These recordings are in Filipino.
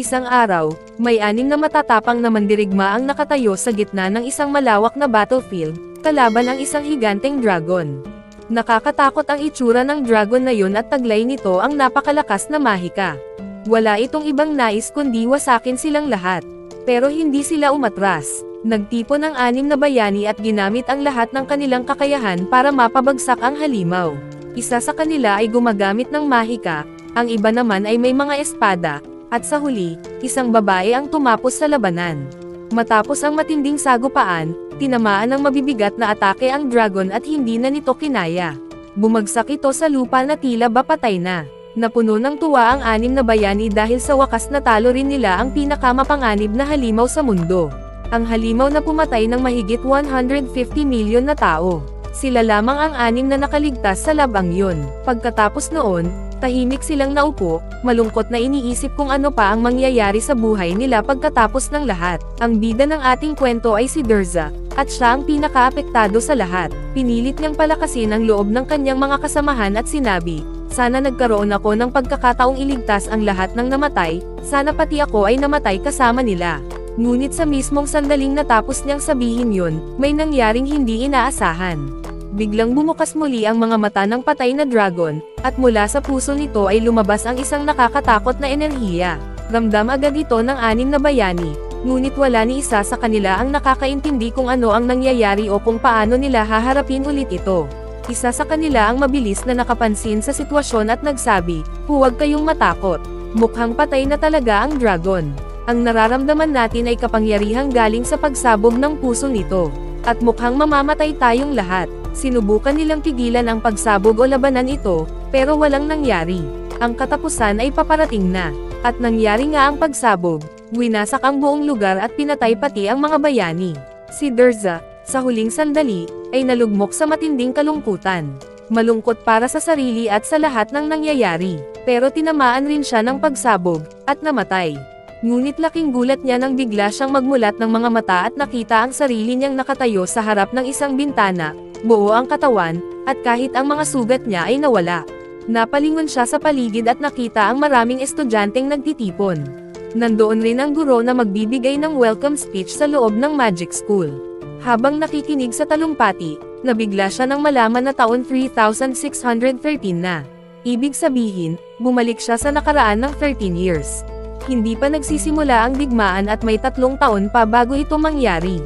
Isang araw, may 6 na matatapang na mandirigma ang nakatayo sa gitna ng isang malawak na battlefield, kalaban ang isang higanteng dragon. Nakakatakot ang itsura ng dragon na yun at taglay nito ang napakalakas na mahika. Wala itong ibang nais kundi wasakin silang lahat. Pero hindi sila umatras. Nagtipon ang 6 na bayani at ginamit ang lahat ng kanilang kakayahan para mapabagsak ang halimaw. Isa sa kanila ay gumagamit ng mahika, ang iba naman ay may mga espada, at sa huli, isang babae ang tumapos sa labanan. Matapos ang matinding sagupaan, tinamaan ng mabibigat na atake ang dragon at hindi na nito kinaya. Bumagsak ito sa lupa na tila ba patay na. Napuno ng tuwa ang 6 na bayani dahil sa wakas natalo rin nila ang pinakamapanganib na halimaw sa mundo. Ang halimaw na pumatay ng mahigit 150 milyon na tao. Sila lamang ang 6 na nakaligtas sa labang yun. Pagkatapos noon, tahimik silang naupo, malungkot na iniisip kung ano pa ang mangyayari sa buhay nila pagkatapos ng lahat. Ang bida ng ating kwento ay si Derza, at siya ang pinakaapektado sa lahat. Pinilit niyang palakasin ang loob ng kanyang mga kasamahan at sinabi, "Sana nagkaroon ako ng pagkakataong iligtas ang lahat ng namatay, sana pati ako ay namatay kasama nila." Ngunit sa mismong sandaling natapos niyang sabihin yun, may nangyaring hindi inaasahan. Biglang bumukas muli ang mga mata ng patay na dragon, at mula sa puso nito ay lumabas ang isang nakakatakot na enerhiya. Ramdam agad ito ng 6 na bayani, ngunit wala ni isa sa kanila ang nakakaintindi kung ano ang nangyayari o kung paano nila haharapin ulit ito. Isa sa kanila ang mabilis na nakapansin sa sitwasyon at nagsabi, "Huwag kayong matakot. Mukhang patay na talaga ang dragon. Ang nararamdaman natin ay kapangyarihang galing sa pagsabog ng puso nito. At mukhang mamamatay tayong lahat." Sinubukan nilang pigilan ang pagsabog o labanan ito, pero walang nangyari. Ang katapusan ay paparating na. At nangyari nga ang pagsabog. Winasak ang buong lugar at pinatay pati ang mga bayani. Si Derza, sa huling sandali, ay nalugmok sa matinding kalungkutan. Malungkot para sa sarili at sa lahat ng nangyayari. Pero tinamaan rin siya ng pagsabog, at namatay. Ngunit laking gulat niya nang bigla siyang magmulat ng mga mata at nakita ang sarili niyang nakatayo sa harap ng isang bintana, buo ang katawan, at kahit ang mga sugat niya ay nawala. Napalingon siya sa paligid at nakita ang maraming estudyanteng nagtitipon. Nandoon rin ang guro na magbibigay ng welcome speech sa loob ng Magic School. Habang nakikinig sa talumpati, nabigla siya nang malaman na taon 3613 na. Ibig sabihin, bumalik siya sa nakaraan ng 13 years. Hindi pa nagsisimula ang digmaan at may 3 taon pa bago ito mangyari.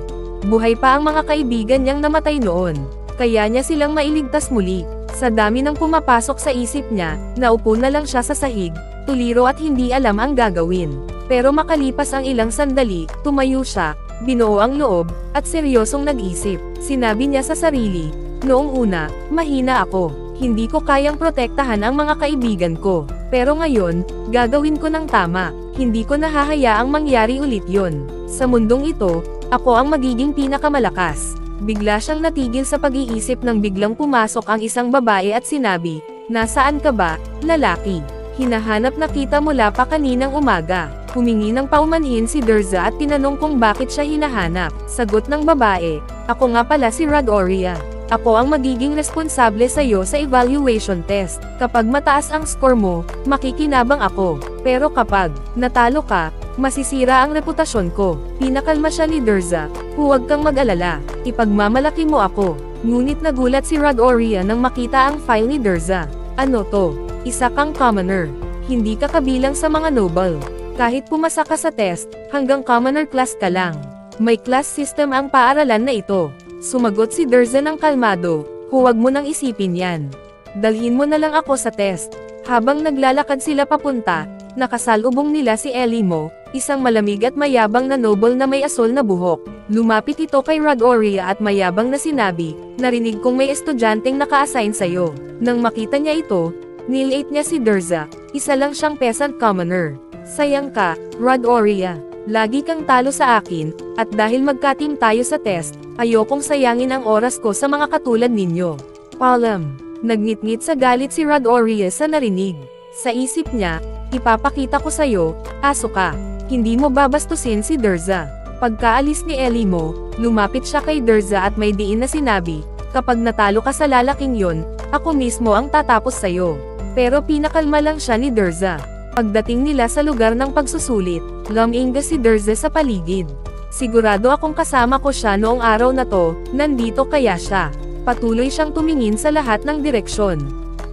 Buhay pa ang mga kaibigan niyang namatay noon. Kaya niya silang mailigtas muli. Sa dami ng pumapasok sa isip niya, naupo na lang siya sa sahig, tuliro at hindi alam ang gagawin. Pero makalipas ang ilang sandali, tumayo siya, binuo ang loob, at seryosong nag-isip. Sinabi niya sa sarili, "Noong una, mahina ako. Hindi ko kayang protektahan ang mga kaibigan ko. Pero ngayon, gagawin ko ng tama. Hindi ko nahahayaang mangyari ulit yon. Sa mundong ito, ako ang magiging pinakamalakas." Bigla siyang natigil sa pag-iisip nang biglang pumasok ang isang babae at sinabi, "Nasaan ka ba, lalaki? Hinahanap na kita mula pa kaninang umaga." Humingi ng paumanhin si Derza at tinanong kung bakit siya hinahanap. Sagot ng babae, "Ako nga pala si Radoria. Ako ang magiging responsable sa iyo sa evaluation test. Kapag mataas ang score mo, makikinabang ako. Pero kapag natalo ka, masisira ang reputasyon ko." Pinakalma siya ni Derza, "Huwag kang mag-alala. Ipagmamalaki mo ako." Ngunit nagulat si Radoria nang makita ang file ni Derza. "Ano to? Isa kang commoner. Hindi ka kabilang sa mga noble. Kahit pumasa ka sa test, hanggang commoner class ka lang. May class system ang paaralan na ito." Sumagot si Derza ng kalmado, "Huwag mo nang isipin yan. Dalhin mo na lang ako sa test." Habang naglalakad sila papunta, nakasalubong nila si Elimo, isang malamig at mayabang na noble na may asol na buhok. Lumapit ito kay Radoria at mayabang na sinabi, "Narinig kong may estudyanteng naka-assign sa'yo." Nang makita niya ito, nilate niya si Derza, isa lang siyang peasant commoner. "Sayang ka, Radoria. Lagi kang talo sa akin, at dahil magka-team tayo sa test, ayokong sayangin ang oras ko sa mga katulad ninyo." Paalam. Nagngit-ngit sa galit si Radoria sa narinig. Sa isip niya, "Ipapakita ko sa'yo, aso ka." Hindi mo babastusin si Derza. Pagkaalis ni Elimo, lumapit siya kay Derza at may diin na sinabi, "Kapag natalo ka sa lalaking yon, ako mismo ang tatapos sa'yo." Pero pinakalma lang siya ni Derza. Pagdating nila sa lugar ng pagsusulit, luminga si Derza sa paligid. Sigurado akong kasama ko siya noong araw na to, nandito kaya siya. Patuloy siyang tumingin sa lahat ng direksyon.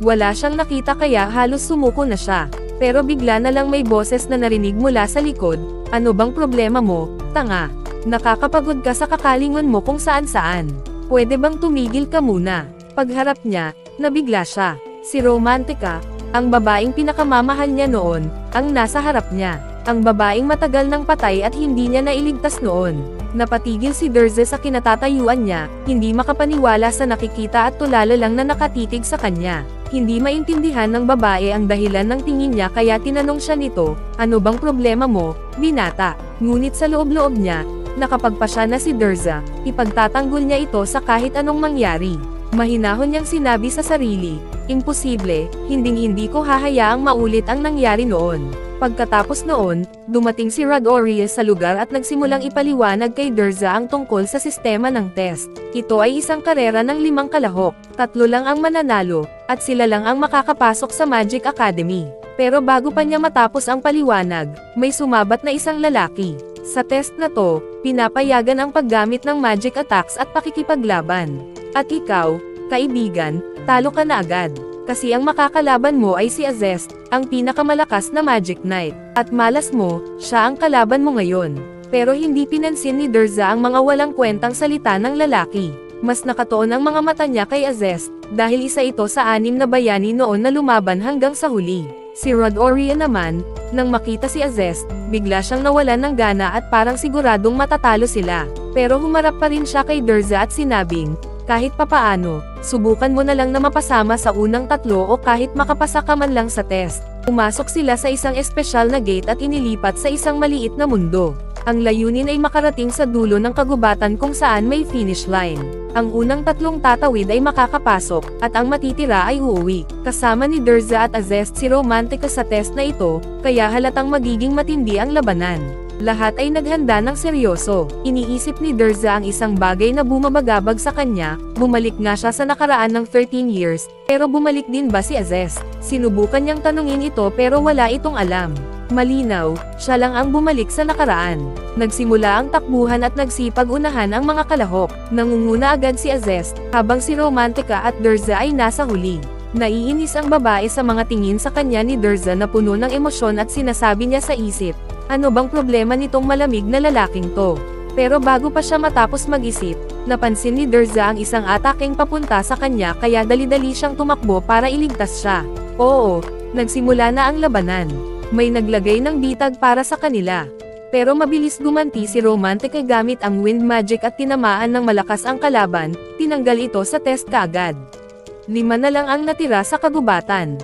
Wala siyang nakita kaya halos sumuko na siya. Pero bigla na lang may boses na narinig mula sa likod, "Ano bang problema mo, tanga? Nakakapagod ka sa kakalingon mo kung saan-saan. Pwede bang tumigil ka muna?" Pagharap niya, nabigla siya. Si Romantika, ang babaeng pinakamamahal niya noon, ang nasa harap niya. Ang babaeng matagal nang patay at hindi niya nailigtas noon. Napatigil si Derza sa kinatatayuan niya, hindi makapaniwala sa nakikita at tulala lang na nakatitig sa kanya. Hindi maintindihan ng babae ang dahilan ng tingin niya kaya tinanong siya nito, "Ano bang problema mo, binata?" Ngunit sa loob-loob niya, nakapagpasya na si Derza, ipagtatanggol niya ito sa kahit anong mangyari. Mahinahon niyang sinabi sa sarili, "Imposible, hinding-hindi ko hahayaang maulit ang nangyari noon." Pagkatapos noon, dumating si Rod Orias sa lugar at nagsimulang ipaliwanag kay Derza ang tungkol sa sistema ng test. Ito ay isang karera ng 5 kalahok, 3 lang ang mananalo, at sila lang ang makakapasok sa Magic Academy. Pero bago pa niya matapos ang paliwanag, may sumabat na isang lalaki. Sa test na to, pinapayagan ang paggamit ng magic attacks at pakikipaglaban. At ikaw, kaibigan, talo ka na agad. Kasi ang makakalaban mo ay si Azest, ang pinakamalakas na Magic Knight. At malas mo, siya ang kalaban mo ngayon. Pero hindi pinansin ni Derza ang mga walang kwentang salita ng lalaki. Mas nakatuon ang mga mata niya kay Azest, dahil isa ito sa 6 na bayani noon na lumaban hanggang sa huli. Si Rod Orion naman, nang makita si Azest, bigla siyang nawalan ng gana at parang siguradong matatalo sila. Pero humarap pa rin siya kay Derza at sinabing, "Kahit papaano, subukan mo na lang na mapasama sa unang 3 o kahit makapasa ka man lang sa test." Pumasok sila sa isang espesyal na gate at inilipat sa isang maliit na mundo. Ang layunin ay makarating sa dulo ng kagubatan kung saan may finish line. Ang unang 3 tatawid ay makakapasok, at ang matitira ay uuwi. Kasama ni Derza at Azest si Romantika sa test na ito, kaya halatang magiging matindi ang labanan. Lahat ay naghanda ng seryoso. Iniisip ni Derza ang isang bagay na bumabagabag sa kanya, bumalik nga siya sa nakaraan ng 13 years, pero bumalik din ba si Azest? Sinubukan niyang tanungin ito pero wala itong alam. Malinaw, siya lang ang bumalik sa nakaraan. Nagsimula ang takbuhan at nagsipag-unahan ang mga kalahok. Nangunguna agad si Azest, habang si Romantika at Derza ay nasa huli. Naiinis ang babae sa mga tingin sa kanya ni Derza na puno ng emosyon at sinasabi niya sa isip, "Ano bang problema nitong malamig na lalaking to?" Pero bago pa siya matapos mag-isip, napansin ni Derza ang isang ataking papunta sa kanya kaya dali-dali siyang tumakbo para iligtas siya. Oo, nagsimula na ang labanan. May naglagay ng bitag para sa kanila. Pero mabilis gumanti si Romantika gamit ang wind magic at tinamaan ng malakas ang kalaban, tinanggal ito sa test kaagad. 5 na lang ang natira sa kagubatan.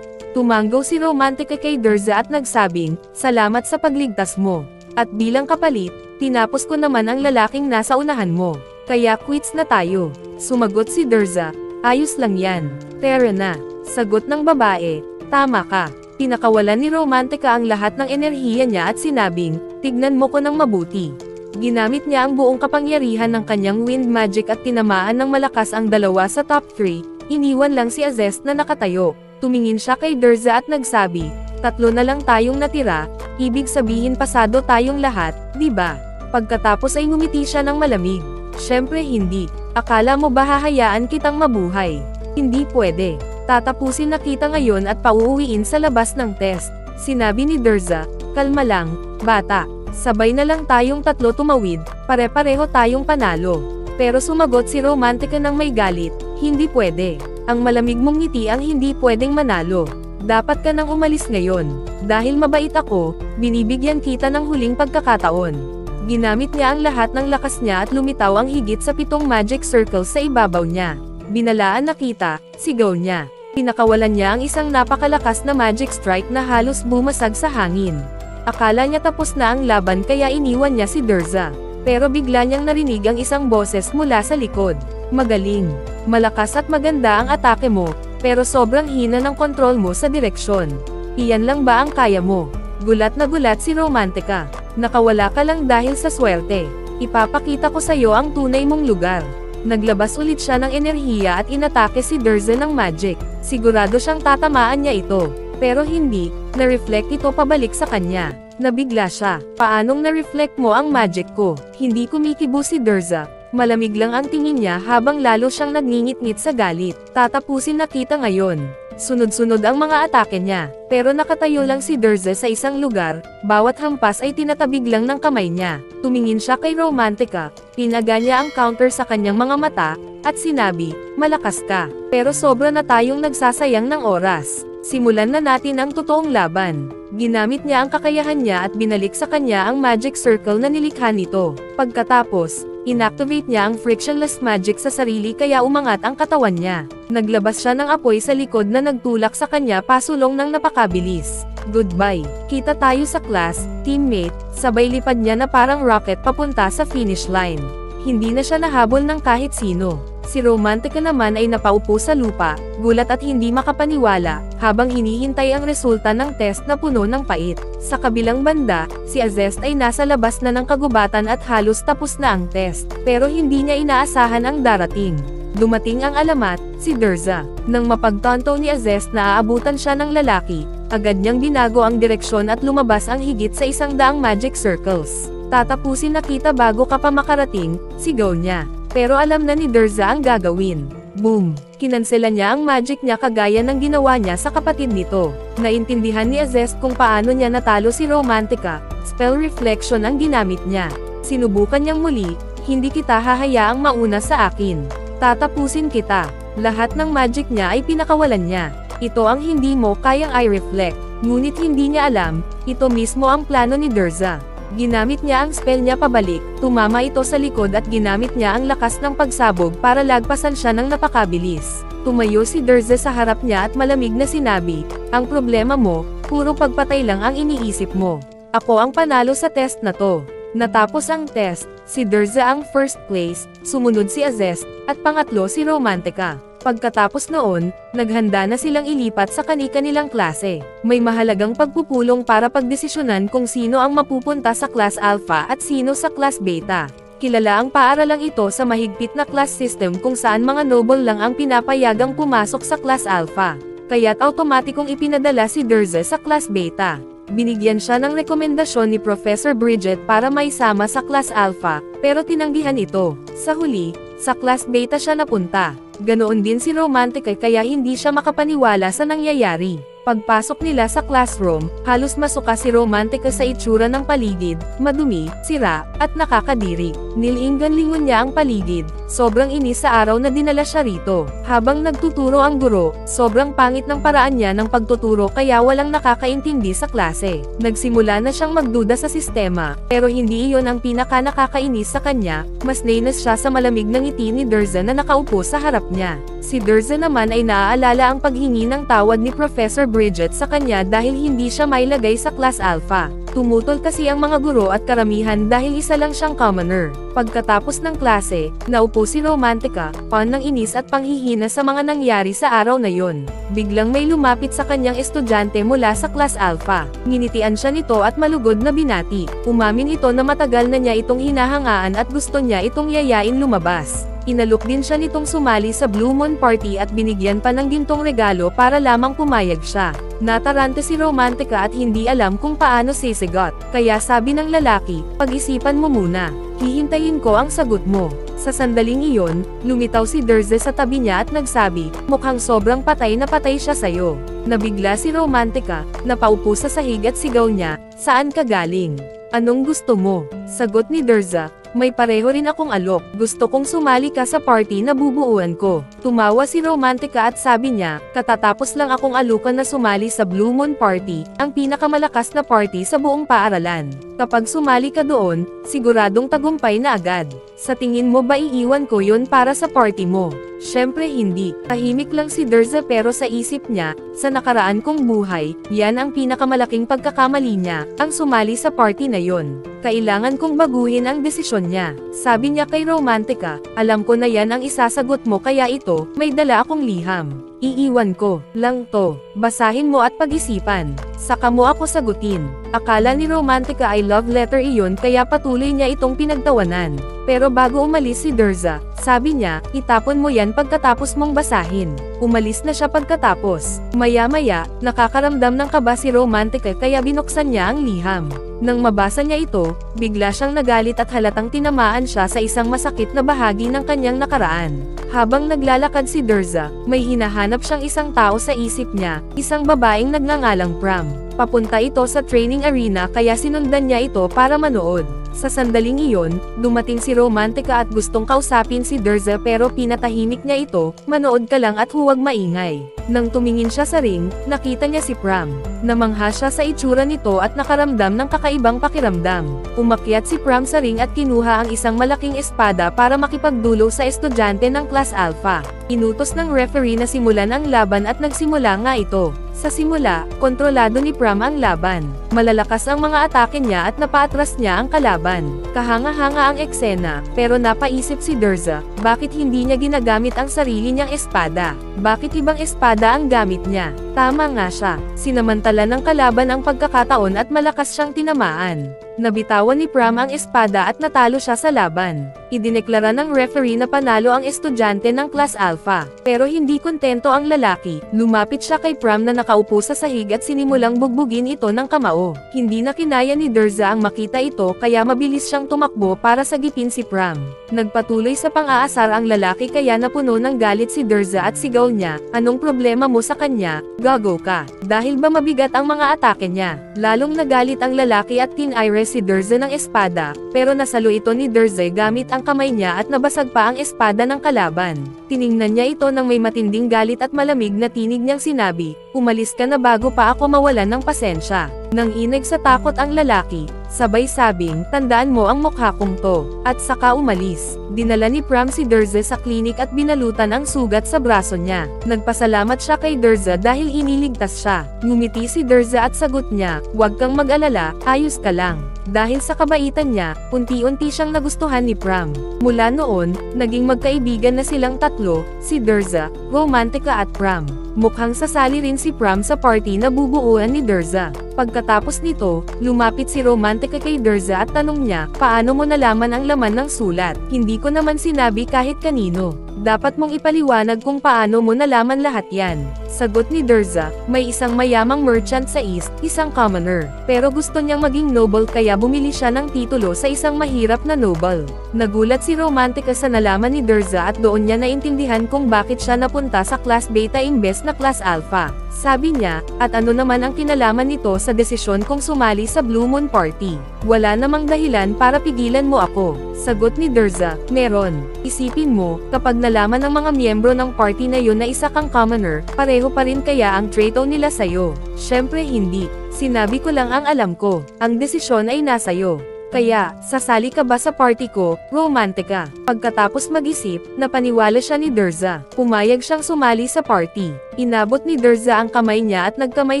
Tumanggaw si Romantika kay Derza at nagsabing, "Salamat sa pagligtas mo. At bilang kapalit, tinapos ko naman ang lalaking nasa unahan mo. Kaya quits na tayo." Sumagot si Derza, "Ayos lang yan. Tara na." Sagot ng babae, "Tama ka." Pinakawalan ni Romantika ang lahat ng enerhiya niya at sinabing, "Tignan mo ko ng mabuti." Ginamit niya ang buong kapangyarihan ng kanyang wind magic at tinamaan ng malakas ang 2 sa top 3, iniwan lang si Azest na nakatayo. Tumingin siya kay Derza at nagsabi, 3 na lang tayong natira, ibig sabihin pasado tayong lahat, di ba?" Pagkatapos ay ngumiti siya ng malamig. "Syempre hindi, akala mo ba hahayaan kitang mabuhay? Hindi pwede. Tatapusin na kita ngayon at pauuwiin sa labas ng test." Sinabi ni Derza, "Kalma lang, bata. Sabay na lang tayong 3 tumawid, pare-pareho tayong panalo." Pero sumagot si Romantika ng may galit, "Hindi pwede. Ang malamig mong ngiti ang hindi pwedeng manalo. Dapat ka nang umalis ngayon. Dahil mabait ako, binibigyan kita ng huling pagkakataon." Ginamit niya ang lahat ng lakas niya at lumitaw ang higit sa 7 magic circles sa ibabaw niya. "Binalaan na kita," sigaw niya. Pinakawalan niya ang isang napakalakas na magic strike na halos bumasag sa hangin. Akala niya tapos na ang laban kaya iniwan niya si Derza. Pero bigla niyang narinig ang isang boses mula sa likod. "Magaling. Malakas at maganda ang atake mo, pero sobrang hina ng kontrol mo sa direksyon. Iyan lang ba ang kaya mo?" Gulat na gulat si Romantika. "Nakawala ka lang dahil sa swerte. Ipapakita ko sa'yo ang tunay mong lugar." Naglabas ulit siya ng enerhiya at inatake si Derza ng magic. Sigurado siyang tatamaan niya ito. Pero hindi, Na-reflect ito pabalik sa kanya. Nabigla siya. Paanong na-reflect mo ang magic ko? Hindi kumikibo si Durza. Malamig lang ang tingin niya habang lalo siyang nagngingit-ngit sa galit. Tatapusin na kita ngayon. Sunod-sunod ang mga atake niya, pero nakatayo lang si Durza sa isang lugar, bawat hampas ay tinatabig lang ng kamay niya. Tumingin siya kay Romantica, pinaga niya ang counter sa kanyang mga mata, at sinabi, malakas ka, pero sobra na tayong nagsasayang ng oras. Simulan na natin ang totoong laban. Ginamit niya ang kakayahan niya at binalik sa kanya ang magic circle na nilikha nito. Pagkatapos, inactivate niya ang frictionless magic sa sarili kaya umangat ang katawan niya. Naglabas siya ng apoy sa likod na nagtulak sa kanya pasulong ng napakabilis. Goodbye. Kita tayo sa class, teammate, sabay lipad niya na parang rocket papunta sa finish line. Hindi na siya nahabol ng kahit sino. Si Romantica naman ay napaupo sa lupa, gulat at hindi makapaniwala, habang hinihintay ang resulta ng test na puno ng pait. Sa kabilang banda, si Azest ay nasa labas na ng kagubatan at halos tapos na ang test, pero hindi niya inaasahan ang darating. Dumating ang alamat, si Durza. Nang mapagtanto ni Azest na aabutan siya ng lalaki, agad niyang binago ang direksyon at lumabas ang higit sa 100 magic circles. Tatapusin na kita bago ka pa makarating, sigaw niya. Pero alam na ni Durza ang gagawin. Boom! Kinansela niya ang magic niya kagaya ng ginawa niya sa kapatid nito. Naintindihan ni Azest kung paano niya natalo si Romantica, spell reflection ang ginamit niya. Sinubukan niyang muli, hindi kita hahayaang mauna sa akin. Tatapusin kita. Lahat ng magic niya ay pinakawalan niya. Ito ang hindi mo kayang i-reflect. Ngunit hindi niya alam, ito mismo ang plano ni Durza. Ginamit niya ang spell niya pabalik, tumama ito sa likod at ginamit niya ang lakas ng pagsabog para lagpasan siya ng napakabilis. Tumayo si Durza sa harap niya at malamig na sinabi, ang problema mo, puro pagpatay lang ang iniisip mo. Ako ang panalo sa test na to. Natapos ang test, si Durza ang first place, sumunod si Azest, at pangatlo si Romantica. Pagkatapos noon, naghanda na silang ilipat sa kani-kanilang klase. May mahalagang pagpupulong para pagdesisyonan kung sino ang mapupunta sa Class Alpha at sino sa Class Beta. Kilala ang paaralang ito sa mahigpit na class system kung saan mga noble lang ang pinapayagang pumasok sa Class Alpha. Kaya't automatikong ipinadala si Durza sa Class Beta. Binigyan siya ng rekomendasyon ni Professor Bridget para maisama sa Class Alpha, pero tinanggihan ito. Sa huli, sa Class Beta siya napunta. Ganoon din si Romantica kaya hindi siya makapaniwala sa nangyayari. Pagpasok nila sa classroom, halos masuka si Romantica sa itsura ng paligid, madumi, sira, at nakakadiri. Nilinggan-lingon niya ang paligid, sobrang inis sa araw na dinala siya rito. Habang nagtuturo ang guro, sobrang pangit ng paraan niya ng pagtuturo kaya walang nakakaintindi sa klase. Nagsimula na siyang magduda sa sistema, pero hindi iyon ang pinaka-nakakainis sa kanya, mas nainis siya sa malamig na ngiti ni Durza na nakaupo sa harap niya. Si Durza naman ay naaalala ang paghingi ng tawad ni Professor Bridget sa kanya dahil hindi siya mailagay sa Class Alpha. Tumutol kasi ang mga guro at karamihan dahil isa lang siyang commoner. Pagkatapos ng klase, naupo si Romantica, pan ng inis at panghihina sa mga nangyari sa araw na yon. Biglang may lumapit sa kanyang estudyante mula sa Class Alpha. Nginitian siya nito at malugod na binati. Umamin ito na matagal na niya itong hinahangaan at gusto niya itong yayain lumabas. Inalok din siya nitong sumali sa Blue Moon Party at binigyan pa ng gintong regalo para lamang pumayag siya. Natarante si Romantica at hindi alam kung paano sisigot. Kaya sabi ng lalaki, pag-isipan mo muna. Hihintayin ko ang sagot mo. Sa sandaling iyon, lumitaw si Durza sa tabi niya at nagsabi, mukhang sobrang patay na patay siya sayo. Nabigla si Romantica, napaupo sa sahig at sigaw niya, saan ka galing? Anong gusto mo? Sagot ni Durza, may pareho rin akong alok, gusto kong sumali ka sa party na bubuuan ko. Tumawa si Romantica at sabi niya, katatapos lang akong alukan na sumali sa Blue Moon Party, ang pinakamalakas na party sa buong paaralan. Kapag sumali ka doon, siguradong tagumpay na agad. Sa tingin mo ba iiwan ko yun para sa party mo? Syempre hindi. Tahimik lang si Durza pero sa isip niya, sa nakaraan kong buhay, yan ang pinakamalaking pagkakamali niya, ang sumali sa party na yon. Kailangan kong baguhin ang desisyon niya. Sabi niya kay Romantica, alam ko na yan ang isasagot mo kaya ito, may dala akong liham. Iiwan ko lang to. Basahin mo at pag-isipan. Saka mo ako sagutin. Akala ni Romantica ay love letter iyon kaya patuloy niya itong pinagtawanan. Pero bago umalis si Durza, Sabi niya, itapon mo yan pagkatapos mong basahin. Umalis na siya pagkatapos. Maya-maya, nakakaramdam ng kaba si Romantica kaya binuksan niya ang liham. Nang mabasa niya ito, bigla siyang nagalit at halatang tinamaan siya sa isang masakit na bahagi ng kanyang nakaraan. Habang naglalakad si Derza, may hinahanap siyang isang tao sa isip niya, isang babaeng nagngangalang Pram. Papunta ito sa training arena kaya sinundan niya ito para manood. Sa sandaling iyon, dumating si Romantica at gustong kausapin si Derza pero pinatahimik niya ito, manood ka lang at huwag maingay. Nang tumingin siya sa ring, nakita niya si Pram. Namangha siya sa itsura nito at nakaramdam ng kakaibang pakiramdam. Umakyat si Pram sa ring at kinuha ang isang malaking espada para makipagdulo sa estudyante ng Class Alpha. Inutos ng referee na simulan ang laban at nagsimula nga ito. Sa simula, kontrolado ni Pram ang laban. Malalakas ang mga atake niya at napaatras niya ang kalaban. Kahanga-hanga ang eksena, pero napaisip si Derza, bakit hindi niya ginagamit ang sarili niyang espada? Bakit ibang espada ang gamit niya? Tama nga siya, sinamantala ng kalaban ang pagkakataon at malakas siyang tinamaan. Nabitawan ni Pram ang espada at natalo siya sa laban. Idineklara ng referee na panalo ang estudyante ng Class Alpha. Pero hindi kontento ang lalaki, lumapit siya kay Pram na nakaupo sa sahig at sinimulang bugbugin ito ng kamao. Hindi na kinaya ni Derza ang makita ito kaya mabilis siyang tumakbo para sagipin si Pram. Nagpatuloy sa pang-aasar ang lalaki kaya napuno ng galit si Derza at sigaw niya, anong problema mo sa kanya, gago ka? Dahil ba mabigat ang mga atake niya? Lalong nagalit ang lalaki at tinire si Derza ng espada, pero nasalo ito ni Derza gamit ang kamay niya at nabasag pa ang espada ng kalaban. Tiningnan niya ito ng may matinding galit at malamig na tinig niyang sinabi, umalis ka na bago pa ako mawalan ng pasensya. Nang inag sa takot ang lalaki, sabay sabing, tandaan mo ang mukha kong to, at saka umalis. Dinala ni Pram si Derza sa klinik at binalutan ang sugat sa braso niya. Nagpasalamat siya kay Derza dahil iniligtas siya. Ngumiti si Derza at sagot niya, huwag kang mag-alala, ayos ka lang. Dahil sa kabaitan niya, unti-unti siyang nagustuhan ni Pram. Mula noon, naging magkaibigan na silang tatlo, si Derza, Romantica at Pram. Mukhang sasali rin si Pram sa party na bubuuan ni Derza. Pagkatapos nito, lumapit si Romantica kay Derza at tanong niya, paano mo nalaman ang laman ng sulat? Hindi ko naman sinabi kahit kanino. Dapat mong ipaliwanag kung paano mo nalaman lahat yan. Sagot ni Derza, may isang mayamang merchant sa East, isang commoner. Pero gusto niyang maging noble kaya bumili siya ng titulo sa isang mahirap na noble. Nagulat si Romantica sa nalaman ni Derza at doon niya naintindihan kung bakit siya napunta sa Class Beta imbes na Class Alpha. Sabi niya, at ano naman ang kinalaman nito sa desisyon kong sumali sa Blue Moon Party? Wala namang dahilan para pigilan mo ako. Sagot ni Derza, meron. Isipin mo, kapag nalaman ng mga miyembro ng party na yun na isa kang commoner, pareho pa rin kaya ang trato nila sayo? Syempre hindi. Sinabi ko lang ang alam ko. Ang desisyon ay nasa'yo. Kaya, sasali ka ba sa party ko, Romantica? Pagkatapos mag-isip, napaniwala siya ni Derza. Pumayag siyang sumali sa party. Inabot ni Derza ang kamay niya at nagkamay